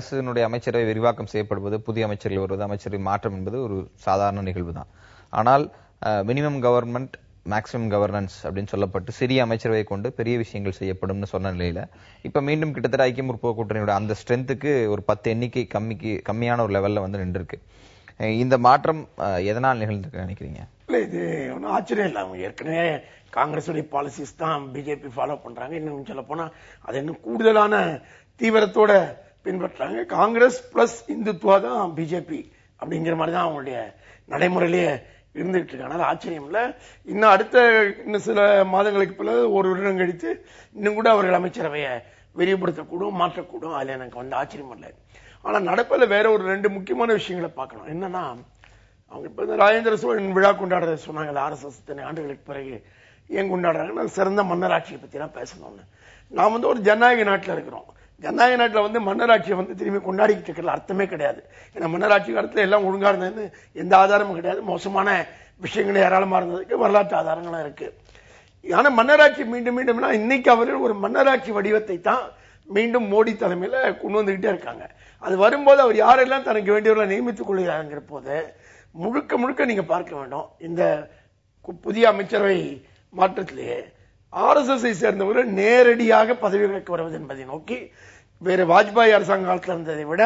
அரசினுடைய அமைச்சரவை விரிவாக்கம் செய்யப்படுவது, புதிய அமைச்சர்கள் வருவது, அமைச்சரவை மாற்றம் என்பது ஒரு சாதாரண நிகழ்வு தான். ஆனால் மினிமம் கவர்மெண்ட் மேக்ஸிமம் கவர்னன்ஸ் அப்படின்னு சொல்லப்பட்டு சிறிய அமைச்சரவை கொண்டு பெரிய விஷயங்கள் செய்யப்படும்னு சொன்ன நிலையில இப்ப மீண்டும் கிட்டத்தட்ட ஐக்கிய முற்போக்கு கூட்டணியோட அந்த ஸ்ட்ரென்த்துக்கு ஒரு 10 எண்ணிக்கை கம்மியான ஒரு லெவல்ல வந்து நின்று இருக்கு. இந்த மாற்றம் எதனால் நிகழ்ந்திருக்கு நினைக்கிறீங்க? இல்ல, இது ஒன்றும் ஆச்சரியம் இல்லை. அவங்க ஏற்கனவே காங்கிரஸுடைய பாலிசிஸ் தான் பிஜேபி ஃபாலோ பண்றாங்க. இன்னும் சொல்ல போனா அதை இன்னும் கூடுதலான தீவிரத்தோட பின்பற்றாங்க. காங்கிரஸ் பிளஸ் இந்துத்துவா தான் பிஜேபி அப்படிங்கிற மாதிரி தான் அவங்களுடைய நடைமுறையிலேயே இருந்துட்டு இருக்கு. அதனால ஆச்சரியம் இல்ல. இன்னும் சில மாதங்களுக்கு பிறகு ஒரு வருடம் கழித்து இன்னும் கூட அவர்கள் அமைச்சரவையை விரிவுபடுத்தக்கூடும், மாற்றக்கூடும். அதுல எனக்கு வந்து ஆச்சரியம் இல்லை. ஆனா நடப்பில் வேற ஒரு 2 முக்கியமான விஷயங்களை பார்க்கணும். என்னன்னா, அவங்க இப்ப இந்த ராஜேந்திர சோழன் விழா கொண்டாடுறத சொன்னாங்க. RSS இத்தனை ஆண்டுகளுக்கு பிறகு ஏன் கொண்டாடுறாங்கன்னா, சிறந்த மன்னராட்சியை பத்தி எல்லாம் பேசணும்னு. நாம் வந்து ஒரு ஜனநாயக நாட்டில் இருக்கிறோம். ஜனநாயக நாட்டில் வந்து மன்னராட்சியை வந்து திரும்பி கொண்டாடிக்கிட்டு இருக்கிறது அர்த்தமே கிடையாது. ஏன்னா மன்னராட்சி காலத்தில் எல்லாம் ஒழுங்கா இருந்ததுன்னு எந்த ஆதாரமும் கிடையாது. மோசமான விஷயங்கள் ஏராளமா இருந்ததுக்கு வரலாற்று ஆதாரங்களும் இருக்கு. ஆனா மன்னராட்சி மீண்டும் மீண்டும்னா இன்னைக்கு அவர்கள் ஒரு மன்னராட்சி வடிவத்தை தான் மீண்டும் மோடி தலைமையில கொண்டு வந்துகிட்டே இருக்காங்க. அது வரும்போது அவர் யாரெல்லாம் தனக்கு வேண்டியவர்களை நியமித்துக் கொள்கிறாங்கிற போது முழுக்க முழுக்க நீங்க பார்க்க வேண்டும். இந்த புதிய அமைச்சரவை மாற்றத்திலேயே RSS சேர்ந்தவர்கள் நேரடியாக பதவிகளுக்கு வருவது என்பதை நோக்கி வேற வாஜ்பாய் அரசாங்க காலத்தில் இருந்ததை விட,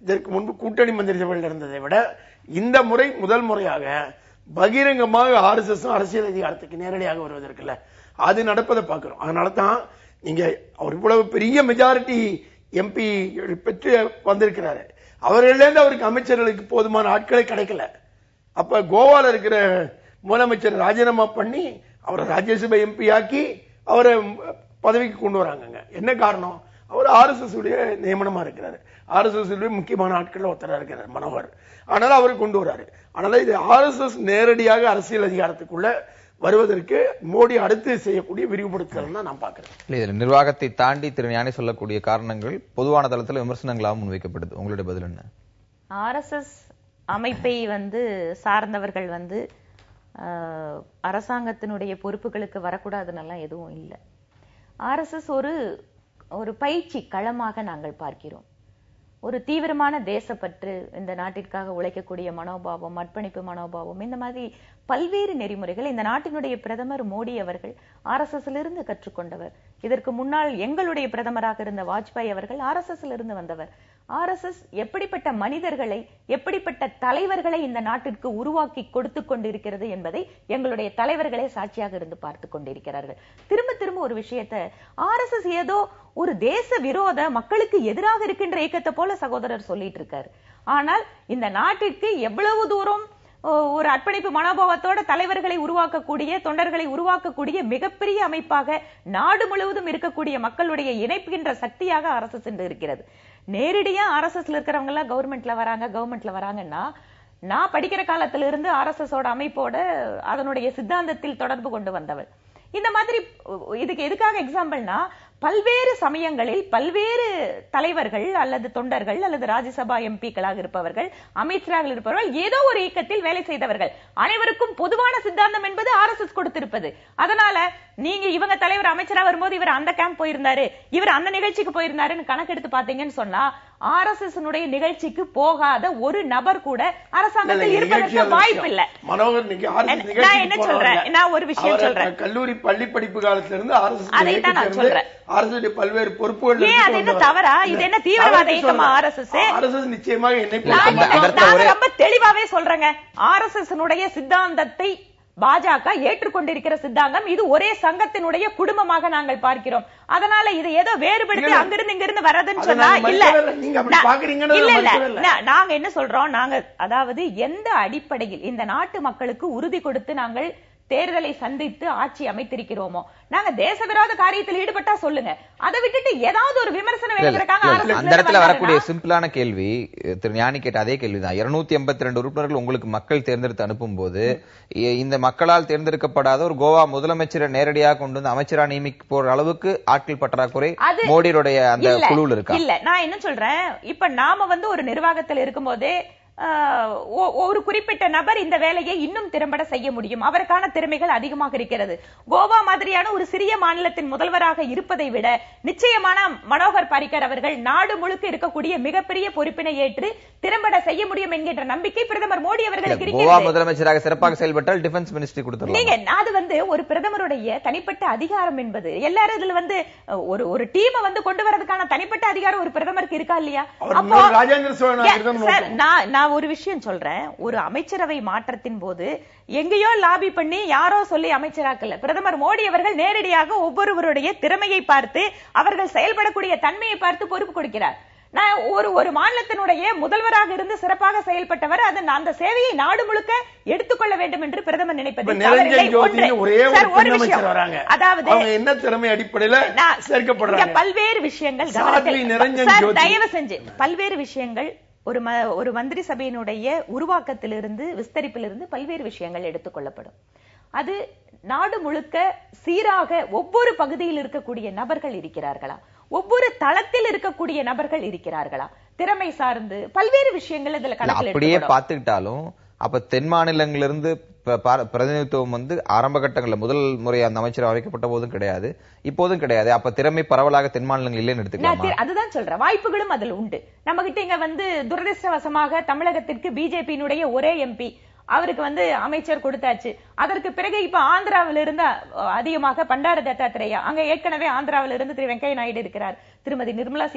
இதற்கு முன்பு கூட்டணி மந்திரி சபையில் இருந்ததை விட இந்த முறை முதல் முறையாக பகிரங்கமாக RSS அரசியல் அதிகாரத்துக்கு நேரடியாக வருவதற்குல அது நடப்பதை பார்க்கிறோம். அதனால தான் நீங்க அவர் இவ்வளவு பெரிய மெஜாரிட்டி MP பெற்று வந்திருக்கிறாரு. அவர்களிலிருந்து அவருக்கு அமைச்சர்களுக்கு போதுமான ஆட்களை கிடைக்கல. அப்ப கோவால இருக்கிற முதலமைச்சர் ராஜினாமா பண்ணி அவரை ராஜ்யசபா MP ஆக்கி அவரை பதவிக்கு கொண்டு வராங்க. என்ன காரணம்? அவர் RSS உடைய நியமனமா இருக்கிறாரு. RSS உடைய முக்கியமான ஆட்கள் ஒருத்தரா இருக்கிறார் மனோகர். அதனால அவரை கொண்டு வராரு. அதனால இது RSS நேரடியாக அரசியல் அதிகாரத்துக்குள்ள வருவதற்கு மோடி அடுத்து செய்யக்கூடிய விரிவுபடுத்தல் தான் நான் பார்க்கிறேன். இதுல நிர்வாகத்தை தாண்டி திரு ஞானி சொல்லக்கூடிய காரணங்கள் பொதுவான தளத்தில் விமர்சனங்களாக முன்வைக்கப்படுது. உங்களுடைய பதில் என்ன? RSS அமைப்பை வந்து சார்ந்தவர்கள் வந்து அரசாங்கத்தினுடைய பொறுப்புகளுக்கு வரக்கூடாதுன்னெல்லாம் எதுவும் இல்லை. RSS ஒரு பயிற்சி களமாக நாங்கள் பார்க்கிறோம். ஒரு தீவிரமான தேசப்பற்று, இந்த நாட்டிற்காக உழைக்கக்கூடிய மனோபாவம், அர்ப்பணிப்பு மனோபாவம், இந்த மாதிரி பல்வேறு நெறிமுறைகள் இந்த நாட்டினுடைய பிரதமர் மோடி அவர்கள் RSSல இருந்து கற்றுக்கொண்டவர். இதற்கு முன்னால் எங்களுடைய பிரதமராக இருந்த வாஜ்பாய் அவர்கள் RSSல இருந்து வந்தவர். RSS எப்படிப்பட்ட மனிதர்களை, எப்படிப்பட்ட தலைவர்களை இந்த நாட்டிற்கு உருவாக்கி கொடுத்து கொண்டிருக்கிறது என்பதை எங்களுடைய தலைவர்களே சாட்சியாக இருந்து பார்த்து கொண்டிருக்கிறார்கள். திரும்ப திரும்ப ஒரு விஷயத்தை RSS ஏதோ ஒரு தேச விரோத மக்களுக்கு எதிராக இருக்கின்ற இயக்கத்தை போல சகோதரர் சொல்லிட்டு இருக்காரு. ஆனால் இந்த நாட்டிற்கு எவ்வளவு தூரம் ஒரு அர்ப்பணிப்பு மனோபாவத்தோட தலைவர்களை உருவாக்கக்கூடிய, தொண்டர்களை உருவாக்கக்கூடிய மிகப்பெரிய அமைப்பாக நாடு முழுவதும் இருக்கக்கூடிய மக்களுடைய இணைப்புகின்ற சக்தியாக RSS இருக்கிறது. நேரடியா RSSல இருக்கிறவங்க எல்லாம் கவர்மெண்ட்ல வராங்கன்னா, நான் படிக்கிற காலத்துல இருந்து RSSோட அமைப்போட அதனுடைய சித்தாந்தத்தில் தொடர்பு கொண்டு வந்தவர். இந்த மாதிரி இதுக்கு எதுக்காக எக்ஸாம்பிள்னா, பல்வேறு சமயங்களில் பல்வேறு தலைவர்கள் அல்லது தொண்டர்கள் அல்லது ராஜ்யசபா MPக்களாக இருப்பவர்கள், அமைச்சராக இருப்பவர்கள், ஏதோ ஒரு இயக்கத்தில் வேலை செய்தவர்கள் அனைவருக்கும் பொதுவான சித்தாந்தம் என்பது RSS கொடுத்திருப்பது. அதனால நீங்க இவங்க தலைவர் அமைச்சரா வரும்போது இவர் அந்த கேம்ப் போயிருந்தாரு, இவர் அந்த நிகழ்ச்சிக்கு போயிருந்தாருன்னு கணக்கெடுத்து பாத்தீங்கன்னு சொன்னா RSS நிகழ்ச்சிக்கு போகாத ஒரு நபர் கூட அரசாங்கத்தில் இருப்பதற்கு வாய்ப்பு இல்ல. நான் என்ன சொல்றேன், நான் ஒரு விஷயம் சொல்றேன். கல்லூரி பள்ளி படிப்பு காலத்துல இருந்து அதைத்தான் நான் சொல்றேன். RSS பல்வேறு பொறுப்புகள். அது என்ன தவறா? இது என்ன தீவிரவாத இயக்கமா RSS? RSS நிச்சயமாக நான் ரொம்ப தெளிவாவே சொல்றேங்க. RSS சித்தாந்தத்தை பாஜக ஏற்றுக்கொண்டிருக்கிற சித்தாந்தம் இது. ஒரே சங்கத்தினுடைய குடும்பமாக நாங்கள் பார்க்கிறோம். அதனால இது ஏதோ வேறுபடுத்தி அங்கிருந்து இங்கிருந்து வர்றதுன்னு சொன்னா இல்ல. நாங்க என்ன சொல்றோம், நாங்க அதாவது எந்த அடிப்படையில் இந்த நாட்டு மக்களுக்கு உறுதி கொடுத்து நாங்கள் தேர்தலை சந்தித்து ஆட்சி அமைத்திருக்கிறோமோ, நாங்க தேச விரோத காரியத்தில் ஈடுபட்டா சொல்லுங்க. அதை விட்டுட்டு ஏதாவது ஒரு விமர்சனம் அந்த இடத்துல வரக்கூடிய சிம்பிளான கேள்வி திரு ஞானி கேட்ட அதே கேள்விதான். 282 உறுப்பினர்கள் உங்களுக்கு மக்கள் தேர்ந்தெடுத்து அனுப்பும் போது இந்த மக்களால் தேர்ந்தெடுக்கப்படாத ஒரு கோவா முதலமைச்சரை நேரடியாக கொண்டு வந்து அமைச்சரா நியமிக்க போற அளவுக்கு ஆட்கள் பற்றாக்குறை மோடியுடைய அந்த குழுவில் இருக்கா? இல்ல, நான் என்ன சொல்றேன், இப்ப நாம ஒரு நிர்வாகத்தில் இருக்கும் போதே ஒரு குறிப்பிட்ட நபர் இந்த வேலையை இன்னும் திறம்பட செய்ய முடியும், அவருக்கான திறமைகள் அதிகமாக இருக்கிறது. கோவா மாதிரியான ஒரு சிறிய மாநிலத்தின் முதல்வராக இருப்பதை விட நிச்சயமான மனோகர் பாரிக்கர் அவர்கள் நாடு முழுக்க இருக்கக்கூடிய மிகப்பெரிய பொறுப்பினை ஏற்று திறம்பட செய்ய முடியும் என்கின்ற நம்பிக்கை பிரதமர் மோடி அவர்களுக்கு இருக்கிறது. கோவா முதலமைச்சராக சிறப்பாக செயல்பட்டால் டிஃபென்ஸ் மினிஸ்ட்ரி கொடுத்துடலாம். நீங்க அது ஒரு பிரதமருடைய தனிப்பட்ட அதிகாரம் என்பது எல்லாரும் இதுல ஒரு டீமை கொண்டு வரதுக்கான தனிப்பட்ட அதிகாரம் ஒரு பிரதமருக்கு இருக்கா இல்லையா? நான் ஒரு விஷயம் சொல்றேன், ஒரு அமைச்சரவை மாற்றத்தின் போது எங்கேயோ லாபி பண்ணி யாரோ சொல்லி அமைச்சராக்கல. பிரதமர் மோடி அவர்கள் நேரடியாக ஒவ்வொருவருடைய திறமையை பார்த்து அவர்கள் செயல்படக்கூடிய தன்மையை பார்த்து பொறுப்பு கொடுக்கிறார். நான் ஒரு மாநிலத்தினுடைய முதல்வராக இருந்து சிறப்பாக செயல்பட்டவர், அந்த சேவையை நாடு முழுக்க எடுத்துக்கொள்ள வேண்டும் என்று பிரதமர் நினைப்பது என்ன திறமை அடிப்படையில் சேர்க்கப்படுறாங்க. பல்வேறு விஷயங்கள் தயவு செஞ்சு பல்வேறு விஷயங்கள் ஒரு மந்திரி சபையினுடைய உருவாக்கத்திலிருந்து விஸ்தரிப்பிலிருந்து பல்வேறு விஷயங்கள் எடுத்துக்கொள்ளப்படும். அது நாடு முழுக்க சீராக ஒவ்வொரு பகுதியில் இருக்கக்கூடிய நபர்கள் இருக்கிறார்களா, ஒவ்வொரு தளத்தில் இருக்கக்கூடிய நபர்கள் இருக்கிறார்களா, திறமை சார்ந்து பல்வேறு விஷயங்கள் இதுல அப்படியே பார்த்துக்கிட்டாலும் அப்ப தென் மாநிலங்களிலிருந்து பிரதிநிதித்துவம் ஆரம்ப கட்டங்களில் முதல் முறை அந்த அமைச்சர் அமைக்கப்பட்ட போதும் கிடையாது, இப்போதும் கிடையாது. அப்ப திறமை பரவலாக தென் மாநிலங்கள் இல்லைன்னு எடுத்துக்கலாம். அதுதான் சொல்றேன், வாய்ப்புகளும் அதில் உண்டு. நம்ம கிட்ட இங்க துரதிருஷ்டவசமாக தமிழகத்திற்கு பிஜேபியினுடைய ஒரே எம்பி, அவருக்கு அமைச்சர் கொடுத்தாச்சு. அதற்கு பிறகு இப்ப ஆந்திராவில இருந்து அதிகமாக பண்டார தத்தாத்திரேயா, அங்க ஏற்கனவே ஆந்திராவில இருந்து திரு வெங்கையா நாயுடு இருக்கிறார். திருமதி நிர்மலா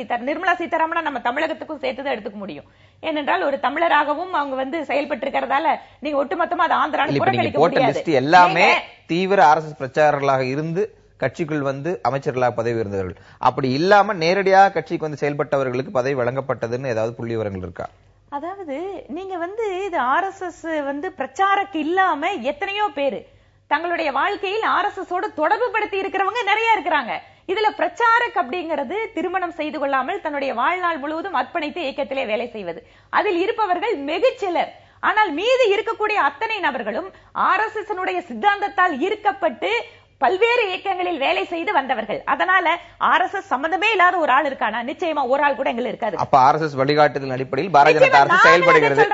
சீதாராமனா நம்ம தமிழகத்துக்கும் சேர்த்துதான் எடுத்துக்க முடியும். ஏனென்றால் ஒரு தமிழராகவும் அவங்க செயல்பட்டு இருக்கிறதால நீங்க ஒட்டுமொத்தமா அது ஆந்திராவில் புறக்கணிக்க முடியாது. எல்லாமே தீவிர RSS பிரச்சாரர்களாக இருந்து கட்சிக்குள் அமைச்சர்களாக பதவி இருந்தவர்கள். அப்படி இல்லாம நேரடியாக கட்சிக்கு செயல்பட்டவர்களுக்கு பதவி வழங்கப்பட்டதுன்னு ஏதாவது புள்ளி விவரங்கள் இருக்கா? அதாவது நீங்க இது RSS பிரச்சாரக்கு இல்லாம எத்தனையோ பேரு தங்களுடைய வாழ்க்கையில் RSS ஓட தொடர்பு படுத்தி இருக்கிறவங்க நிறைய இருக்கிறாங்க. இதுல பிரச்சாரக் அப்படிங்கிறது திருமணம் செய்து கொள்ளாமல் தன்னுடைய வாழ்நாள் முழுவதும் அர்ப்பணித்து இயக்கத்திலே வேலை செய்வது. அதில் இருப்பவர்கள் வெகு சிலர். ஆனால் மீது இருக்கக்கூடிய அத்தனை நபர்களும் RSS சித்தாந்தத்தால் ஈர்க்கப்பட்டு பல்வேறு இயக்கங்களில் வேலை செய்து வந்தவர்கள். அதனால RSS சம்பந்தமே இல்லாத ஒரு ஆள் இருக்கானா? நிச்சயமா ஒரு ஆள் கூட எங்களுக்கு இருக்காது. அப்ப RSS வழிகாட்டுதல் அடிப்படையில் பாரதிய ஜனதா அரசு செயல்படுகிறது.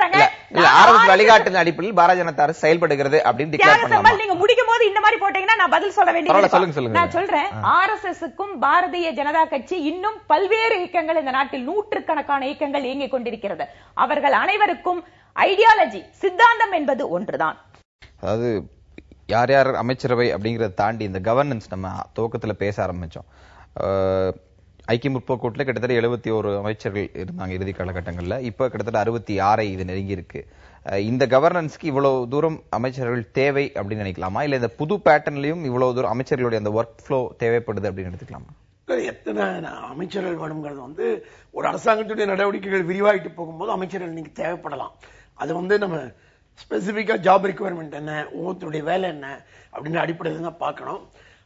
RSS வழிகாட்டுதல் அடிப்படையில் பாரதிய ஜனதா அரசு செயல்படுகிறது அப்படின்னு டிக்ளேர் பண்ணலாமா? நீங்க முடிக்கும் போது இந்த மாதிரி போட்டீங்கன்னா நான் பதில் சொல்ல வேண்டியது. நான் சொல்றேன், RSSக்கும் பாரதிய ஜனதா கட்சி இன்னும் பல்வேறு இயக்கங்கள் இந்த நாட்டில் நூற்றுக்கணக்கான இயக்கங்கள் இயங்கிக் கொண்டிருக்கிறது. அவர்கள் அனைவருக்கும் ஐடியாலஜி சித்தாந்தம் என்பது ஒன்றுதான். அதாவது யார் யார் அமைச்சரவை அப்படிங்கறத தாண்டி இந்த கவர்னன்ஸ் நம்ம துவக்கத்துல பேச ஆரம்பிச்சோம். ஐக்கிய முற்போக்கு கூட்டத்தில் கிட்டத்தட்ட 71 அமைச்சர்கள் இருந்தாங்க இறுதி காலகட்டங்கள்ல. இப்ப கிட்டத்தட்ட 66 இது நெருங்கி இருக்கு. இந்த கவர்னன்ஸ்க்கு இவ்வளவு தூரம் அமைச்சர்கள் தேவை அப்படின்னு நினைக்கலாமா, இல்ல இந்த புது பேட்டர்ன்லயும் இவ்வளவு தூரம் அமைச்சர்களுடைய அந்த ஒர்க் ஃப்ளோ தேவைப்படுது அப்படின்னு எடுத்துக்கலாமா? எத்தனை அமைச்சர்கள் வேணுங்கிறது ஒரு அரசாங்கத்துடைய நடவடிக்கைகள் விரிவாகிட்டு போகும்போது அமைச்சர்கள் நீங்க தேவைப்படலாம். அது நம்ம ஸ்பெசிபிக்கா ஜாப் ரிக்வயர்மெண்ட் என்ன, ஒவ்வொருத்தருடைய வேலை என்ன அப்படின்ற அடிப்படையில் தான் பார்க்கணும்.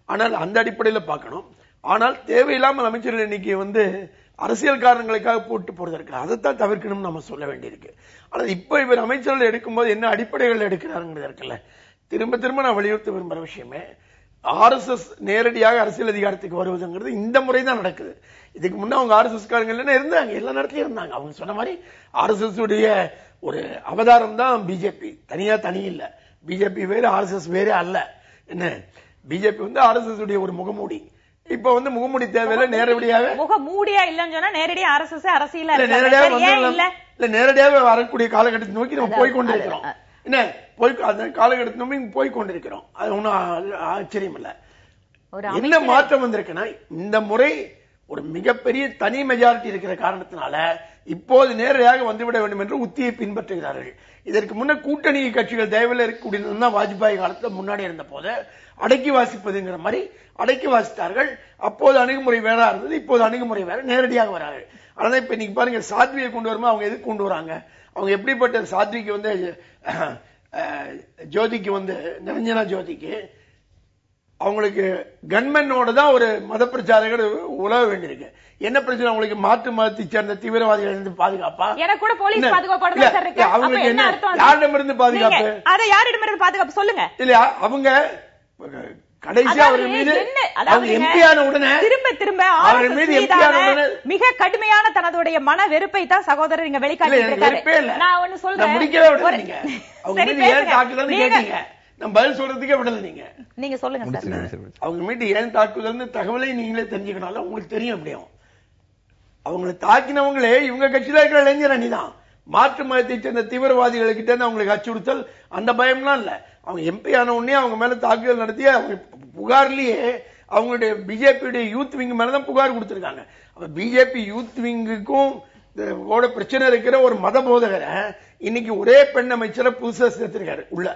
ஆனால் அந்த அடிப்படையில் பார்க்கணும். ஆனால் தேவையில்லாமல் அமைச்சர்கள் இன்னைக்கு அரசியல் காரணங்களுக்காக போட்டு போறது இருக்கு, அதைத்தான் தவிர்க்கணும்னு நம்ம சொல்ல வேண்டியிருக்கு. ஆனால் இப்ப இவர் அமைச்சர்கள் எடுக்கும்போது என்ன அடிப்படைகள் எடுக்கிறாருங்கிறது இருக்குல்ல, திரும்ப திரும்ப நான் வலியுறுத்த விரும்புற விஷயமே RSS நேரடியாக அரசியல் அதிகாரத்துக்கு வருவதுங்கிறது இந்த முறை தான் நடக்குது. இதுக்கு முன்ன அவங்க RSS காரங்க இருந்தாங்க, எல்லா நேரத்திலயும் இருந்தாங்க. அவங்க சொன்ன மாதிரி RSS உடைய ஒரு அவதாரம் தான் பிஜேபி. தனி இல்ல, பிஜேபி வேறு RSS வேறு அல்ல. என்ன, பிஜேபி RSS உடைய ஒரு முகமூடி. இப்ப முகமூடி தேவையில்லை, நேரடியாக முகமூடியா இல்லன்னு சொன்னா நேரடியா RSS அரசியல நேரடியாக வரக்கூடிய காலகட்டத்தை நோக்கி நம்ம போய்கொண்டிருக்கிறோம். என்ன அந்த காலகட்டத்தை நோக்கி போய்கொண்டிருக்கிறோம். அது ஒன்னும் ஆச்சரியம் இல்ல. என்ன மாற்றம் வந்திருக்குன்னா இந்த முறை ஒரு மிகப்பெரிய தனி மெஜாரிட்டி இருக்கிற காரணத்தினால இப்போது நேரடியாக வந்துவிட வேண்டும் என்று உத்தியை பின்பற்றுகிறார்கள். இதற்கு முன்ன கூட்டணி கட்சிகள் தேவையில் இருக்கக்கூடிய வாஜ்பாய் காலத்தில் முன்னாடி இருந்த போது அடக்கி வாசிப்பதுங்கிற மாதிரி அடக்கி வாசித்தார்கள். அப்போது அணுகுமுறை வேற இருந்தது, இப்போது அணுகுமுறை வேற, நேரடியாக வரார்கள். அதான் இப்ப நீங்க பாருங்க, சாத்வியை கொண்டு வருமா அவங்க எதுக்கு கொண்டு வராங்க? அவங்க எப்படிப்பட்ட சாத்விக்கு ஜோதிக்கு நிரஞ்சனா ஜோதிக்கு அவங்களுக்கு கன்மென்னோட தான் ஒரு மத பிரச்சாரங்கள் உலக வேண்டியிருக்கு. என்ன பிரச்சனை அவங்களுக்கு? மாற்று மதத்தை சேர்ந்த தீவிரவாதிகள் இருந்து பாதுகாப்பா? அவங்களுக்கு என்ன, யாரிடமிருந்து பாதுகாப்பு? யாரிடமிருந்து பாதுகாப்பு சொல்லுங்க. இல்லையா, அவங்க கடைசி அவர்கள் மீது எம்பியான உடனே திரும்ப மிக கடுமையான தனதுடைய மன வெறுப்பை தான் சகோதரர் இங்க வெளிக்காட்டி. நான் ஒண்ணு சொல்றேன், முடிக்கவே விடல. ஏன் தாக்குதல்னு கேட்டீங்க, நான் பதில் சொல்றதுக்கே விடல. நீங்க சொல்லுங்க சார். அவங்க மீது ஏன் தாக்குதல்னு தகவலை நீங்களே தெரிஞ்சுக்கணும், உங்களுக்கு தெரியும். எப்படியும் அவங்களை தாக்கினவங்களே இவங்க கட்சியில இருக்கிற இளைஞர் அணிதான். மாற்று மதத்தை சேர்ந்த தீவிரவாதிகளுக்கிட்ட இருந்து அவங்களுக்கு அச்சுறுத்தல் அந்த பயம்லாம் இல்ல. அவங்க எம்பி ஆன உடனே அவங்க மேல தாக்குதல் நடத்தி அவங்க புகார்லயே அவங்களுடைய பிஜேபியுடைய யூத் விங் மேலதான் புகார் கொடுத்திருக்காங்க. அப்ப பிஜேபி யூத் விங்குக்கும் பிரச்சனை இருக்கிற ஒரு மத போதகரை இன்னைக்கு ஒரே பெண் அமைச்சரை புதுசா சேர்த்திருக்காரு உள்ள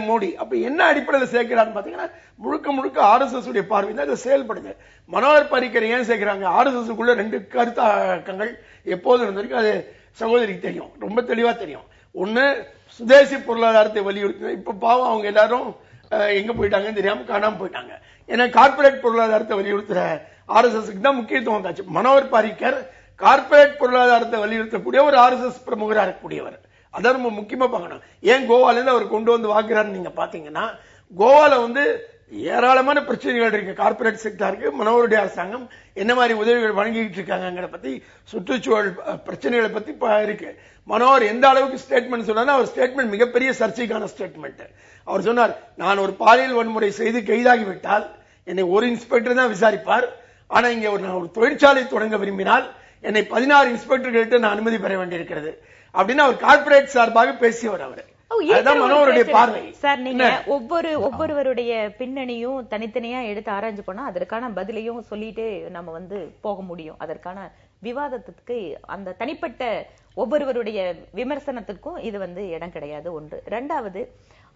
மோடி. அப்ப என்ன அடிப்படையில் சேர்க்கிறான்னு பாத்தீங்கன்னா முழுக்க முழுக்க RSS உடைய பார்வை தான் இதை செயல்படுது. மனோகர் பாரிக்கர் ஏன் சேர்க்கிறாங்க, RSS க்குள்ள 2 கருத்தாக்கங்கள் எப்போது இருந்திருக்கு அது சகோதரிக்கு தெரியும், ரொம்ப தெளிவா தெரியும். ஒண்ணு சுதேசி பொருளாதாரத்தை வலியுறுத்தி, இப்ப பாவம் அவங்க எல்லாரும் எங்க போயிட்டாங்கன்னு தெரியாம காணாம போயிட்டாங்க. ஏன்னா கார்பரேட் பொருளாதாரத்தை வலியுறுத்துற RSSக்கு தான் முக்கியத்துவம் காட்சி. மனோகர் பாரிக்கர் கார்பரேட் பொருளாதாரத்தை வலியுறுத்தக்கூடிய ஒரு RSS பிரமுகரா இருக்கக்கூடியவர். அதான் ரொம்ப முக்கியமா பார்க்கணும். ஏன் கோவால இருந்து அவர் கொண்டு வந்து வாக்குறாருன்னு நீங்க பாத்தீங்கன்னா, கோவால ஏராளமான பிரச்சனைகள் இருக்கு. கார்பரேட் செக்டாருக்கு மனோகருடைய அரசாங்கம் என்ன மாதிரி உதவிகள் வழங்கிட்டு இருக்காங்க பத்தி, சுற்றுச்சூழல் பிரச்சனைகளை பத்தி இருக்கு. மனோகர் எந்த அளவுக்கு ஸ்டேட்மெண்ட் சொன்னார், அவர் ஸ்டேட்மெண்ட் மிகப்பெரிய சர்ச்சைக்கான ஸ்டேட்மெண்ட். அவர் சொன்னார், நான் ஒரு பாலியல் வன்முறை செய்து கைதாகிவிட்டால் என்னை ஒரு இன்ஸ்பெக்டர் தான் விசாரிப்பார். ஆனா இங்க நான் ஒரு தொழிற்சாலை தொடங்க விரும்பினால் என்னை 16 இன்ஸ்பெக்டர்கிட்ட நான் அனுமதி பெற வேண்டியிருக்கிறது அப்படின்னு அவர் கார்பரேட் சார்பாக பேசியவர். அவர் சார், நீங்க ஒவ்வொருவருடைய பின்னணியும் தனித்தனியா எடுத்து ஆராய்ஞ்சு போனா அதற்கான பதிலையும் சொல்லிட்டு நம்ம போக முடியும். அதற்கான விவாதத்துக்கு அந்த தனிப்பட்ட ஒவ்வொருவருடைய விமர்சனத்திற்கும் இது இடம் கிடையாது. ஒன்று. இரண்டாவது,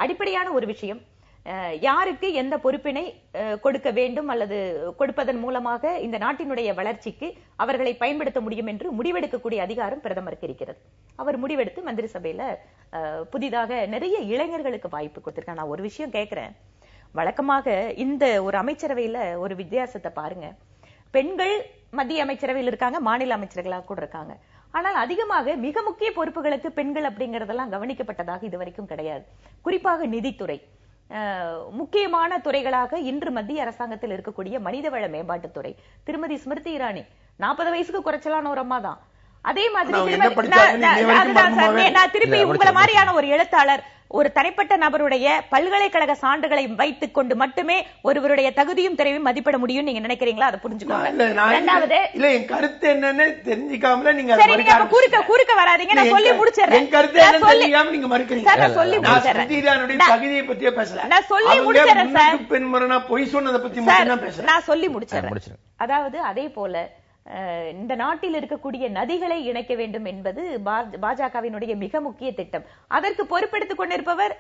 அடிப்படையான ஒரு விஷயம், யாருக்கு எந்த பொறுப்பினை கொடுக்க வேண்டும் அல்லது கொடுப்பதன் மூலமாக இந்த நாட்டினுடைய வளர்ச்சிக்கு அவர்களை பயன்படுத்த முடியும் என்று முடிவெடுக்கக்கூடிய அதிகாரம் பிரதமருக்கு இருக்கிறது. அவர் முடிவெடுத்து மந்திரி சபையில புதிதாக நிறைய இளைஞர்களுக்கு வாய்ப்பு கொடுத்திருக்காங்க. நான் ஒரு விஷயம் கேட்கிறேன், வழக்கமாக இந்த ஒரு அமைச்சரவையில ஒரு வித்தியாசத்தை பாருங்க. பெண்கள் மத்திய அமைச்சரவையில் இருக்காங்க, மாநில அமைச்சர்களாக கூட இருக்காங்க. ஆனால் அதிகமாக மிக முக்கிய பொறுப்புகளுக்கு பெண்கள் அப்படிங்கறதெல்லாம் கவனிக்கப்பட்டதாக இதுவரைக்கும் கிடையாது. குறிப்பாக நிதித்துறை, முக்கியமான துறைகளாக இன்று மத்திய அரசாங்கத்தில் இருக்கக்கூடிய மனிதவள மேம்பாட்டுத்துறை, திருமதி ஸ்மிருதி இரானி 40 வயசுக்கு குறைச்சலான ஒரு அம்மா தான். அதே மாதிரி நான் திருப்பி உங்களை மாதிரியான ஒரு எழுத்தாளர் ஒரு தனிப்பட்ட நபருடைய பல்கலைக்கழக சான்றுகளை வைத்துக் கொண்டு மட்டுமே ஒருவருடைய தகுதியும் திறமையும் மதிப்பிட முடியும் நீங்க நினைக்கிறீங்களா? அதை புரிஞ்சுக்கோங்க. இரண்டாவது, கருத்து என்னன்னு தெரிஞ்சுக்காமல நீங்க குறுக்க வராதீங்க. நான் சொல்லி முடிச்சிடுறேன். நான் சொல்லி முடிச்சிடுறேன். அதாவது அதே போல இந்த நாட்டில் இருக்கக்கூடிய நதிகளை இணைக்க வேண்டும் என்பது பாஜகவினுடைய மிக முக்கிய திட்டம். அதற்கு பொறுப்பெடுத்துக் கொண்டிருப்பவர்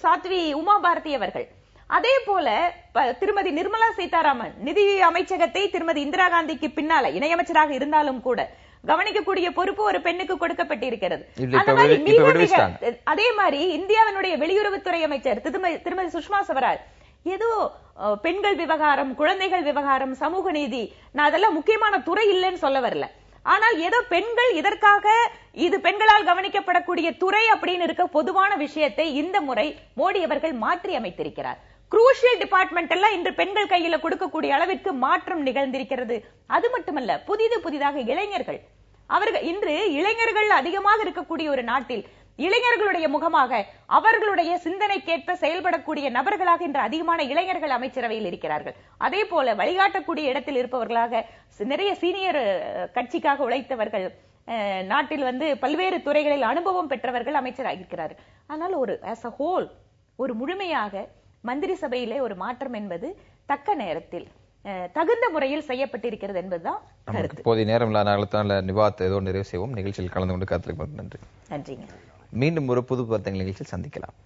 சாத்வி உமா பாரதி அவர்கள். அதே போல திருமதி நிர்மலா சீதாராமன் நிதி அமைச்சகத்தை திருமதி இந்திரா காந்திக்கு பின்னால இணையமைச்சராக இருந்தாலும் கூட கவனிக்கக்கூடிய பொறுப்பு ஒரு பெண்ணுக்கு கொடுக்கப்பட்டிருக்கிறது. அதே மாதிரி இந்தியாவினுடைய வெளியுறவுத்துறை அமைச்சர் திருமதி சுஷ்மா ஸ்வராஜ் ஏதோ பெண்கள் விவகாரம், குழந்தைகள் விவகாரம், சமூக நீதி, நான் அதெல்லாம் முக்கியமான துறை இல்லைன்னு சொல்ல வரல. ஆனால் ஏதோ பெண்கள் இதற்காக இது பெண்களால் கவனிக்கப்படக்கூடிய துறை அப்படின்னு இருக்க பொதுவான விஷயத்தை இந்த முறை மோடி அவர்கள் மாற்றி அமைத்திருக்கிறார். குரூஷியல் டிபார்ட்மெண்ட் எல்லாம் இன்று பெண்கள் கையில கொடுக்கக்கூடிய அளவிற்கு மாற்றம் நிகழ்ந்திருக்கிறது. அது மட்டுமல்ல, புதிதாக இளைஞர்கள், அவர்கள் இன்று இளைஞர்கள் அதிகமாக இருக்கக்கூடிய ஒரு நாட்டில் இளைஞர்களுடைய முகமாக அவர்களுடைய சிந்தனைக்கேற்ப செயல்படக்கூடிய நபர்களாக இன்று அதிகமான இளைஞர்கள் அமைச்சரவையில் இருக்கிறார்கள். அதே போல வழிகாட்டக்கூடிய இடத்தில் இருப்பவர்களாக நிறைய சீனியர் கட்சிக்காக உழைத்தவர்கள், நாட்டில் பல்வேறு துறைகளில் அனுபவம் பெற்றவர்கள் அமைச்சராக இருக்கிறார்கள். ஆனால் ஒரு as a whole ஒரு முழுமையாக மந்திரி சபையிலே ஒரு மாற்றம் என்பது தக்க நேரத்தில் தகுந்த முறையில் செய்யப்பட்டிருக்கிறது என்பதுதான் கருத்து. போதிய நேரம் நிவாத் நிறைவு செய்வோம். நிகழ்ச்சியில் கலந்து கொண்டு காத்திருக்கிறோம். நன்றி. நன்றிங்க. மீண்டும் ஒரு புது நிகழ்ச்சியில் சந்திக்கலாம்.